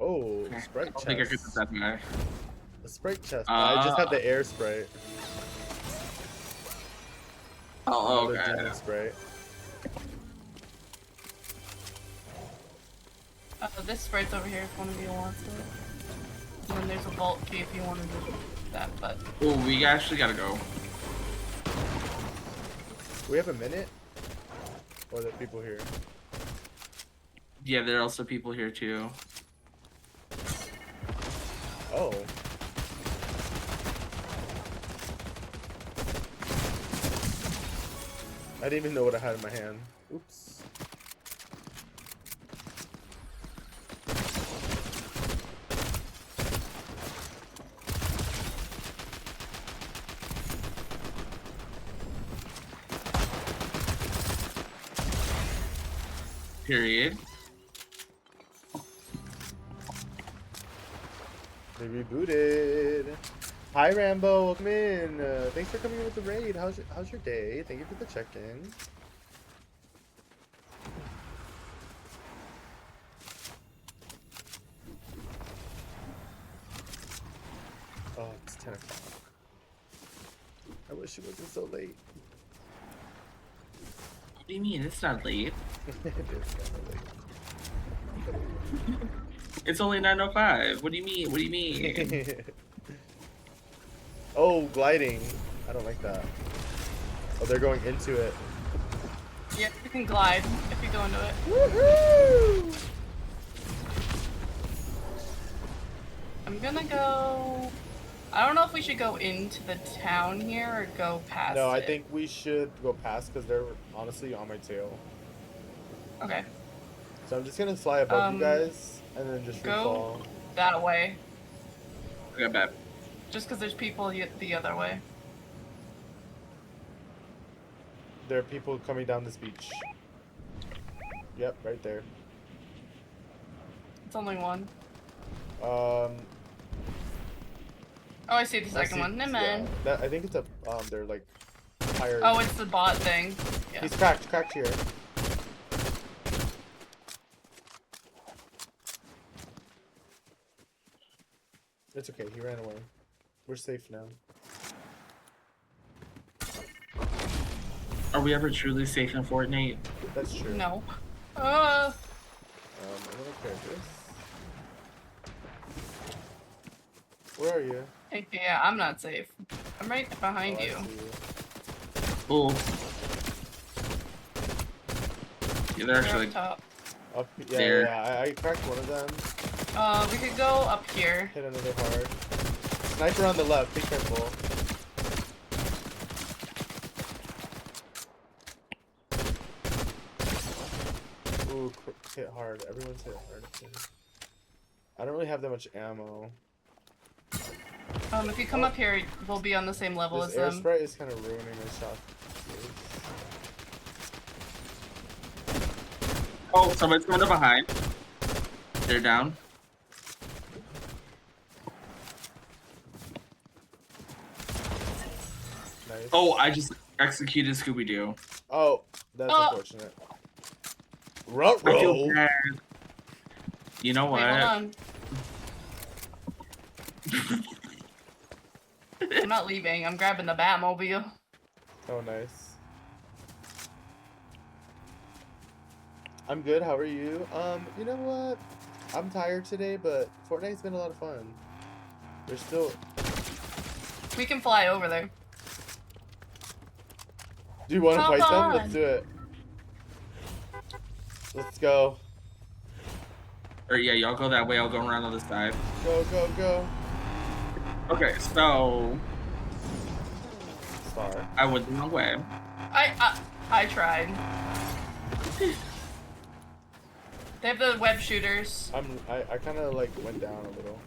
Oh, Sprite I don't think I could chest. put that guy. The Sprite chest. I just have Ah. the air Sprite. Oh, Another okay. demon Sprite. This sprite's over here if one of you wants it. And then there's a vault key if you want to do that, but... Oh, we actually gotta go. We have a minute? Or are there people here? Yeah, there are also people here too. Oh. I didn't even know what I had in my hand. Oops. Period. They rebooted. Hi Rambo, welcome in. Thanks for coming in with the raid. How's your day? Thank you for the check-in. Oh, it's 10 o'clock. I wish it wasn't so late. What do you mean? It's not late. It is kind of late. It's only 9:05. What do you mean? What do you mean? Oh, gliding. I don't like that. Oh, they're going into it. Yeah, you can glide if you go into it. Woohoo! I'm gonna go... I don't know if we should go into the town here or go past No, I it. think we should go past because they're honestly on my tail. Okay, So I'm just gonna fly above you guys and then just go refall. that way. Okay, bet. Just because there's people the other way. There are people coming down this beach. Yep, right there. It's only one. Um, Oh, I see the I second see- one. Never yeah, mind. I think it's a they're like higher. Oh, it's the bot thing. Yeah. He's cracked here. It's okay. He ran away. We're safe now. Are we ever truly safe in Fortnite? That's true. No. I'm gonna grab this. Where are you? Yeah, I'm not safe. I'm right behind Oh, I you. see Oh. Yeah, they're They're actually up top. you. Up, yeah, There. yeah. I cracked one of them. We could go up here. Hit another hard. Sniper on the left. Be careful. Ooh, hit hard. Everyone's hit hard. I don't really have that much ammo. If you come up here, we'll be on the same level This as air them. spray is kind of ruining my shot. Oh, somebody's coming up behind. They're down. Nice. Oh, I just executed Scooby Doo. Oh, that's Oh. unfortunate. Ruh I feel bad. You know Wait, hold what? on. I'm not leaving. I'm grabbing the Batmobile. Oh, nice. I'm good. How are you? You know what? I'm tired today, but Fortnite's been a lot of fun. There's still. We can fly over there. Do you want to Come fight them? on. Let's do it. Let's go. Or yeah, y'all go that way. I'll go around on the side. Go, go, go. Okay, so Star. I went the wrong way. I tried. They have the web shooters. I kind of like went down a little.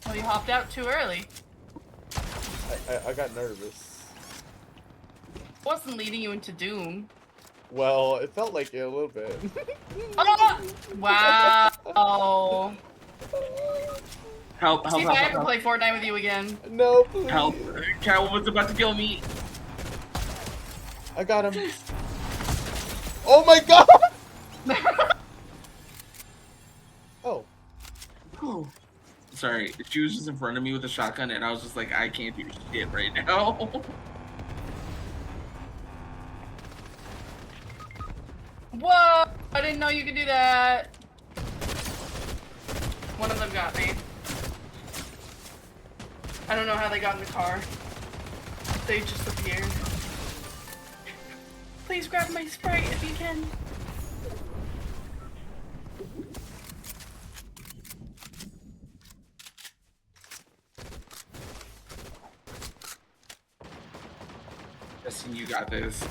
Oh, you hopped out too early. I got nervous. Wasn't leading you into doom. Well, it felt like it a little bit. Oh, wow. Help, help, See if I help, ever help, play Fortnite with you again. No, please. help. Catwoman's about to kill me. I got him. Oh my god! Oh. Oh. Sorry, she was just in front of me with a shotgun, and I was just like, I can't do shit right now. Whoa! I didn't know you could do that. One of them got me. I don't know how they got in the car. They just appeared. Please grab my Sprite if you can. Justin, you got this.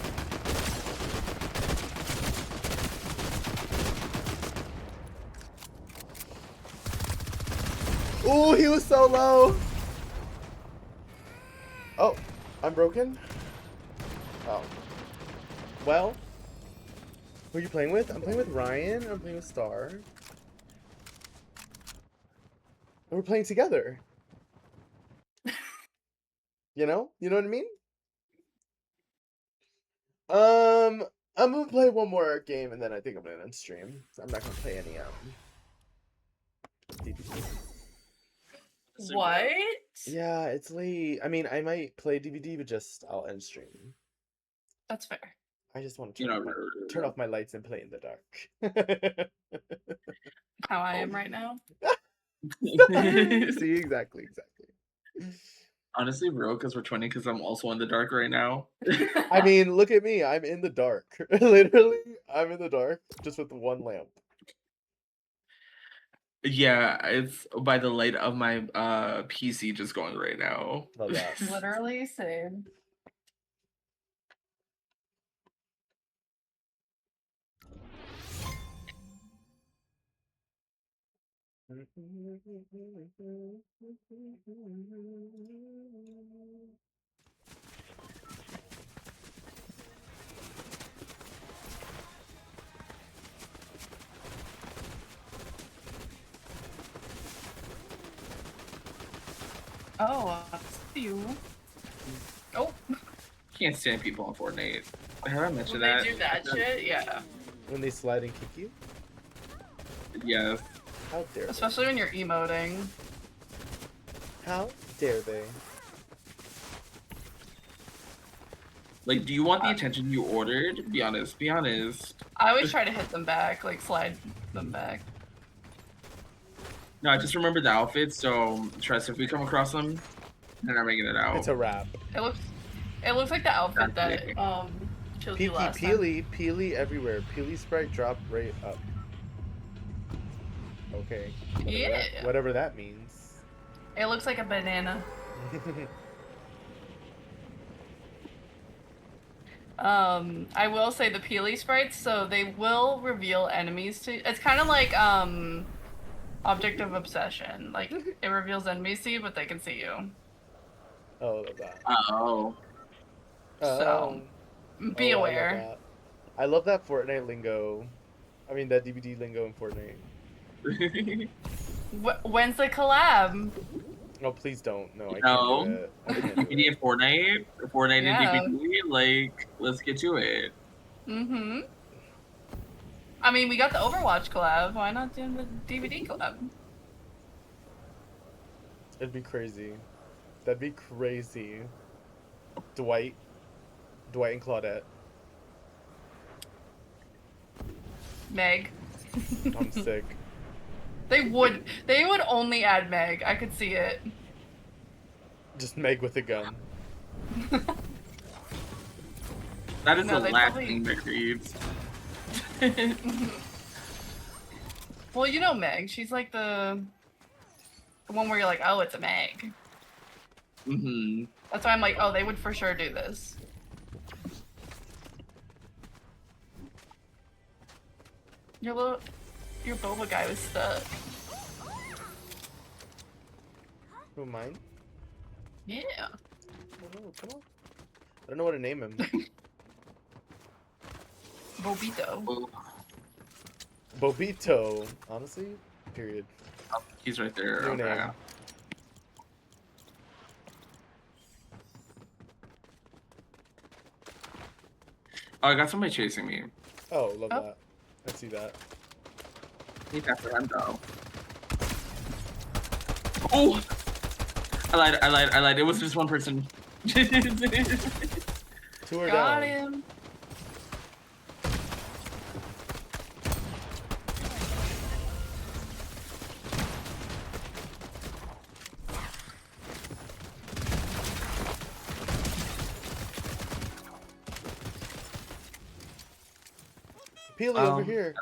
Ooh, he was so low. Oh, I'm broken. Oh. Well, who are you playing with? I'm playing with Ryan. I'm playing with Star. And we're playing together. You know what I mean? I'm gonna play one more game and then I think I'm gonna end stream. I'm not gonna play any DVD. What? Yeah, it's late. I mean, I might play DVD, but just I'll end stream. That's fair. I just want to You know, turn off my lights and play in the dark. How I am right now. See, exactly. honestly, real, because we're 20, because I'm also in the dark right now. I mean, look at me. I'm in the dark. Literally, I'm in the dark just with one lamp. Yeah, it's by the light of my PC just going right now. Love that. Literally same. Oh, I see you. Oh, Can't stand people on Fortnite. Have I when mentioned they that? do that shit, yeah. When they slide and kick you? Yes. How dare they? Especially when you're emoting. How dare they? Like, do you want the attention you ordered? Be honest. Be honest. I always try to hit them back, like slide them back. No, I just remember the outfits, so trust if we come across them, they're not making it out. It's a wrap. It looks like the outfit that Okay. killed you Peeky last time. Peely everywhere. Peely Sprite drop right up. Okay. Yeah. Whatever that means. It looks like a banana. I will say the Peely sprites, so they will reveal enemies to. It's kind of like Object of Obsession. Like it reveals enemies to you, but they can see you. Oh, love that. Oh. So, be Oh, aware. I love that Fortnite lingo. I mean, that DVD lingo in Fortnite. When's the collab? No, please don't. No, I No. can't do it. I can't do DVD it. and Fortnite Yeah. and DVD, like, let's get to it. Mm-hmm. I mean, we got the Overwatch collab. Why not do the DVD collab? It'd be crazy. That'd be crazy. Dwight and Claudette. Meg. I'm sick. They would only add Meg. I could see it. Just Meg with a gun. That is No, the they last probably- thing that reads. Well, you know Meg. She's like the one where you're like, oh, it's a Meg. Mm-hmm. That's why I'm like, oh, they would for sure do this. Your boba guy was stuck. Who, mine? Yeah. Oh, come on. I don't know what to name him. Bobito. Oh, Bobito. Honestly, period. he's right there. New Okay. name. Oh, I got somebody chasing me. Oh, love Oh. that. I see that. He's after him though. Oh! I lied. It was just one person. 2 are Got down. him. Peely over here.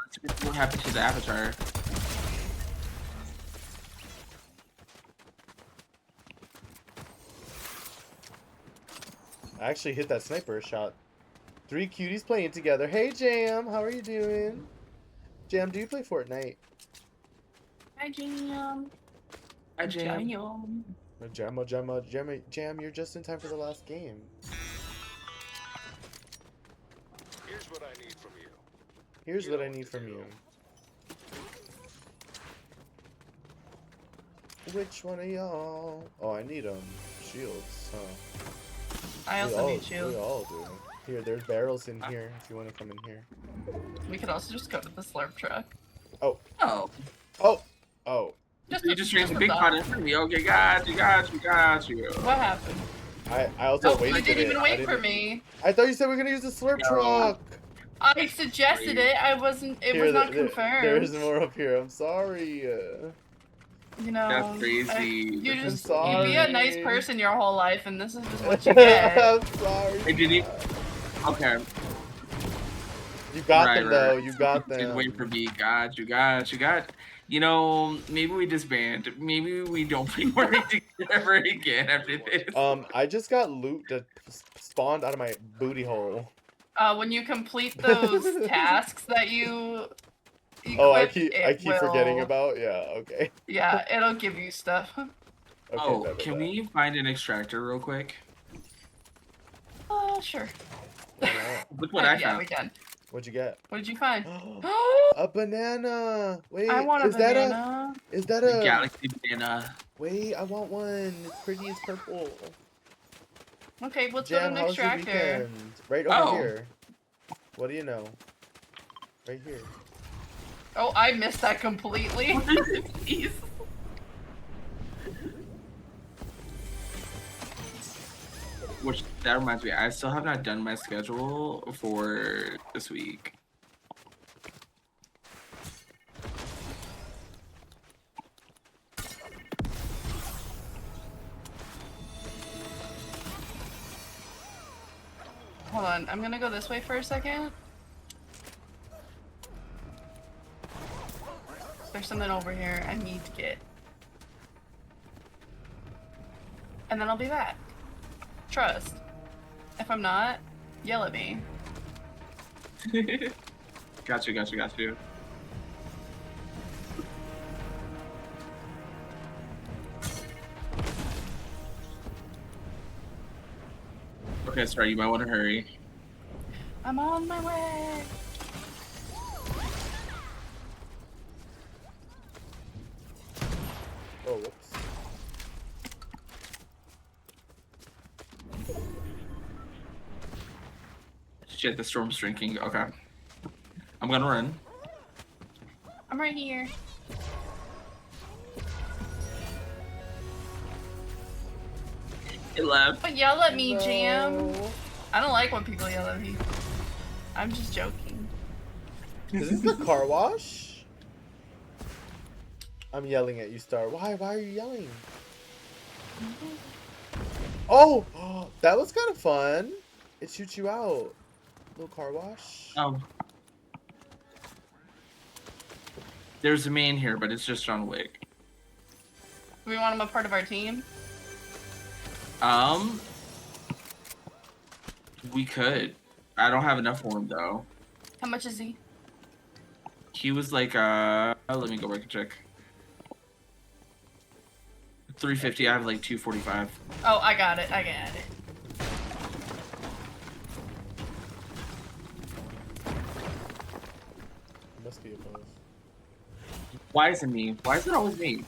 What happened to the avatar? I actually hit that sniper shot. 3 cuties playing together. Hey, Jam. How are you doing? Jam, do you play Fortnite? Hi, Jam. Hi, Jam. Jam, you're just in time for the last game. Here's what I need from you. Here's what I need from you. Which one of y'all? Oh, I need shields, huh? I We also all- need shield. We all do. Here, there's barrels in here if you want to come in here. We could also just go to the slurp truck. Oh, Oh! Oh! you just raised a a big thought. pot in front of me. Okay, got you. What happened? I also Oh, waited you didn't it. even I wait didn't- for me. I thought you said we were gonna use the slurp No. truck! I suggested it. I wasn't. It Here, was not there- confirmed. There's more up here. I'm sorry. You know, That's crazy. You I'm just you be a nice sorry. person your whole life, and this is just what you get. I'm sorry. Hey, did he? Okay. You got Right, them though. right. You got Didn't them. wait for me. Got you. You know, maybe we disband. Maybe we don't play Fortnite together again after this. I just got loot that spawned out of my booty hole. When you complete those tasks that you Oh, I equipped, keep forgetting will- about. Yeah. Okay. Yeah, it'll give you stuff. Okay. Oh, bet, bet, can bet. we find an extractor real quick? Sure. Why not? Look what I Yeah, we found. can. What'd you get? What did you find? A banana. Wait, I want a is that banana. Is that The a? galaxy banana. Wait, I want one. It's pretty. It's purple. Okay, let's go to Jam, an how's your extractor. weekend? Right over Oh. here. What do you know? Right here. Oh, I missed that completely. Jeez. Which that reminds me, I still have not done my schedule for this week. Hold on, I'm gonna go this way for a second. There's something over here I need to get. And then I'll be back. Trust. If I'm not, yell at me. Got you. Okay, sorry, you might want to hurry. I'm on my way. Oh, whoops. Shit, the storm's drinking. Okay. I'm gonna run. I'm right here. It left. But yell at me, Jam. No. I don't like when people yell at me. I'm just joking. Is this the car wash? I'm yelling at you, Star. Why? Why are you yelling? Oh, that was kind of fun. It shoots you out. Little car wash. Oh. There's a man here, but it's just John Wick. Do we want him a part of our team? We could. I don't have enough for him though. How much is he? He was like, let me go back and check. 350. I have like 245. Oh, I got it. Must be above. Why is it me? Why is it always me?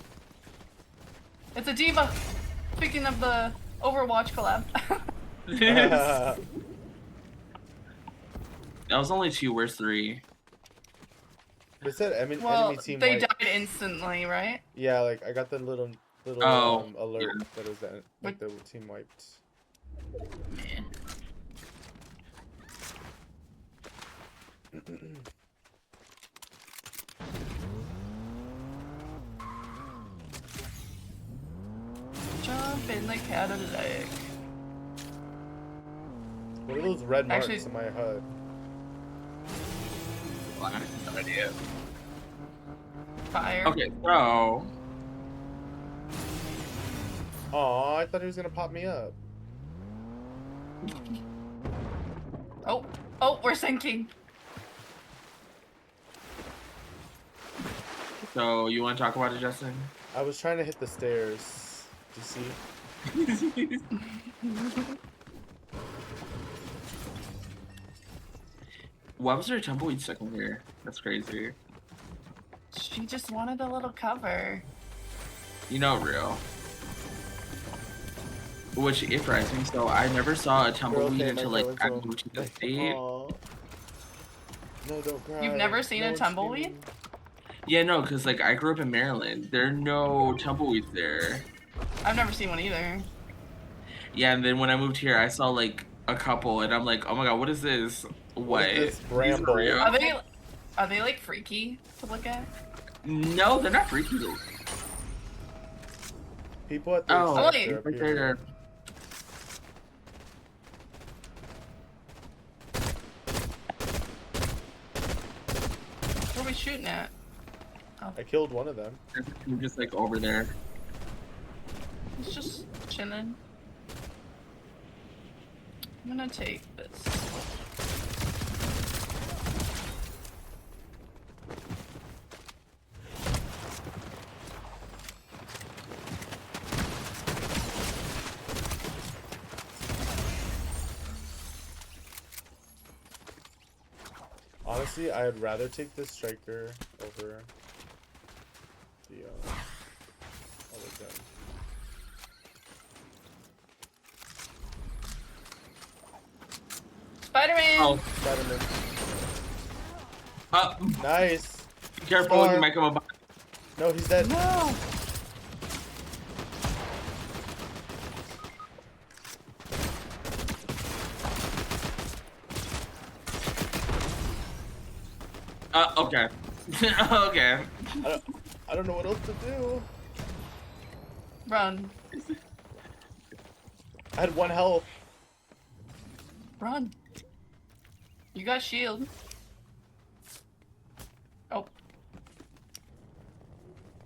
It's a diva. Speaking of the Overwatch collab. That was only 2. Where's 3? It said Well, enemy team they white. died instantly, right? Yeah, like I got the little Oh, alert yeah. that it was that like the team wiped. Man. Jump in the Cadillac. What are those red marks Actually- in my HUD? Well, I have no idea. Fire. Okay, so Aw, I thought he was gonna pop me up. Oh, we're sinking. so you want to talk about it, Justin? I was trying to hit the stairs. Do you see? Why was there a tumbleweed stuck in here? That's crazy. She just wanted a little cover. You know, real. Which it drives me. So I never saw a tumbleweed okay, until my like I feelings moved to the Like, state. aw. No, don't cry. You've never seen a one's tumbleweed? screaming. Yeah, no, because like I grew up in Maryland. There are no tumbleweeds there. I've never seen one either. Yeah, and then when I moved here, I saw like a couple, and I'm like, oh my god, what is this? What is this These bramble? real? Are they like freaky to look at? No, they're not freaky. People at the Oh, extractor up right here. there. What are we shooting at? I killed one of them. They're just like over there. It's just chilling. I'm gonna take this. Honestly, I'd rather take this striker over the other gun. Spider-Man! Oh, Spider-Man. Nice. be careful, Star. you might come up. No, he's dead. No! Okay. Okay. I don't know what else to do. Run. I had 1 health. Run. You got shield. Oh.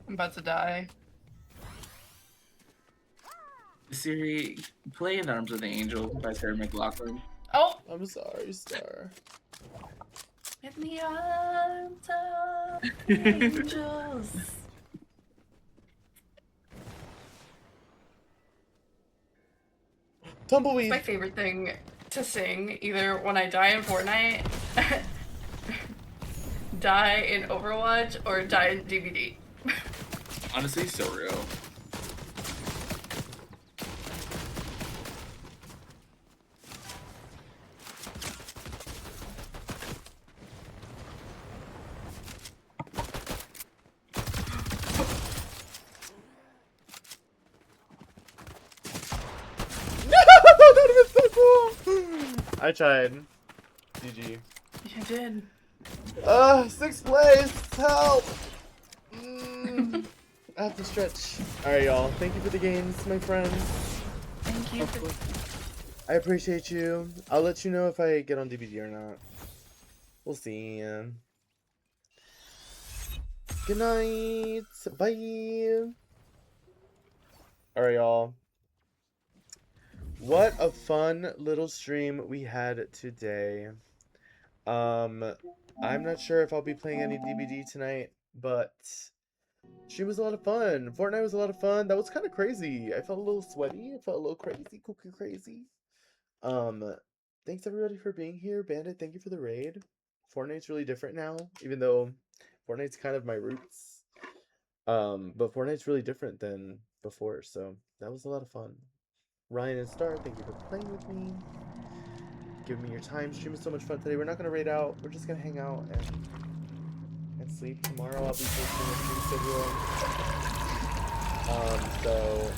I'm about to die. Siri, play In Arms of the Angel by Sarah McLachlan. Oh! I'm sorry, Star. In the arms of angels. Tumbleweed. My favorite thing to sing, either when I die in Fortnite, die in Overwatch, or die in DVD. Honestly, so real. That would've been so cool. I tried. GG. You did. 6th place. Help. I have to stretch. Alright, y'all. Thank you for the games, my friends. Thank you for... I appreciate you. I'll let you know if I get on DVD or not. We'll see. Good night. Bye. Alright, y'all. What a fun little stream we had today. I'm not sure if I'll be playing any DVD tonight, but stream was a lot of fun. Fortnite was a lot of fun. That was kind of crazy. I felt a little sweaty. I felt a little crazy, cuckoo crazy. Thanks everybody for being here. Bandit, thank you for the raid. Fortnite's really different now, even though Fortnite's kind of my roots. But Fortnite's really different than before, so that was a lot of fun. Ryan and Star, thank you for playing with me. Give me your time. Stream is so much fun today. We're not gonna raid out. We're just gonna hang out and sleep. Tomorrow I'll be posting a stream schedule. So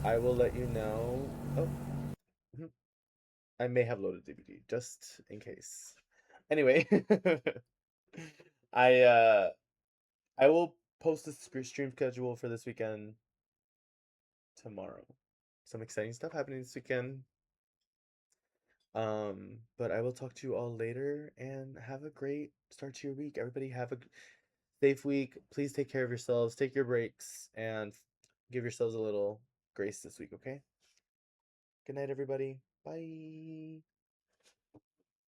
I will let you know. Oh, I may have loaded DVD just in case. Anyway, I will post a stream schedule for this weekend tomorrow. Some exciting stuff happening this weekend. But I will talk to you all later and have a great start to your week. Everybody have a safe week. Please take care of yourselves, take your breaks, and give yourselves a little grace this week, okay? Good night, everybody. Bye.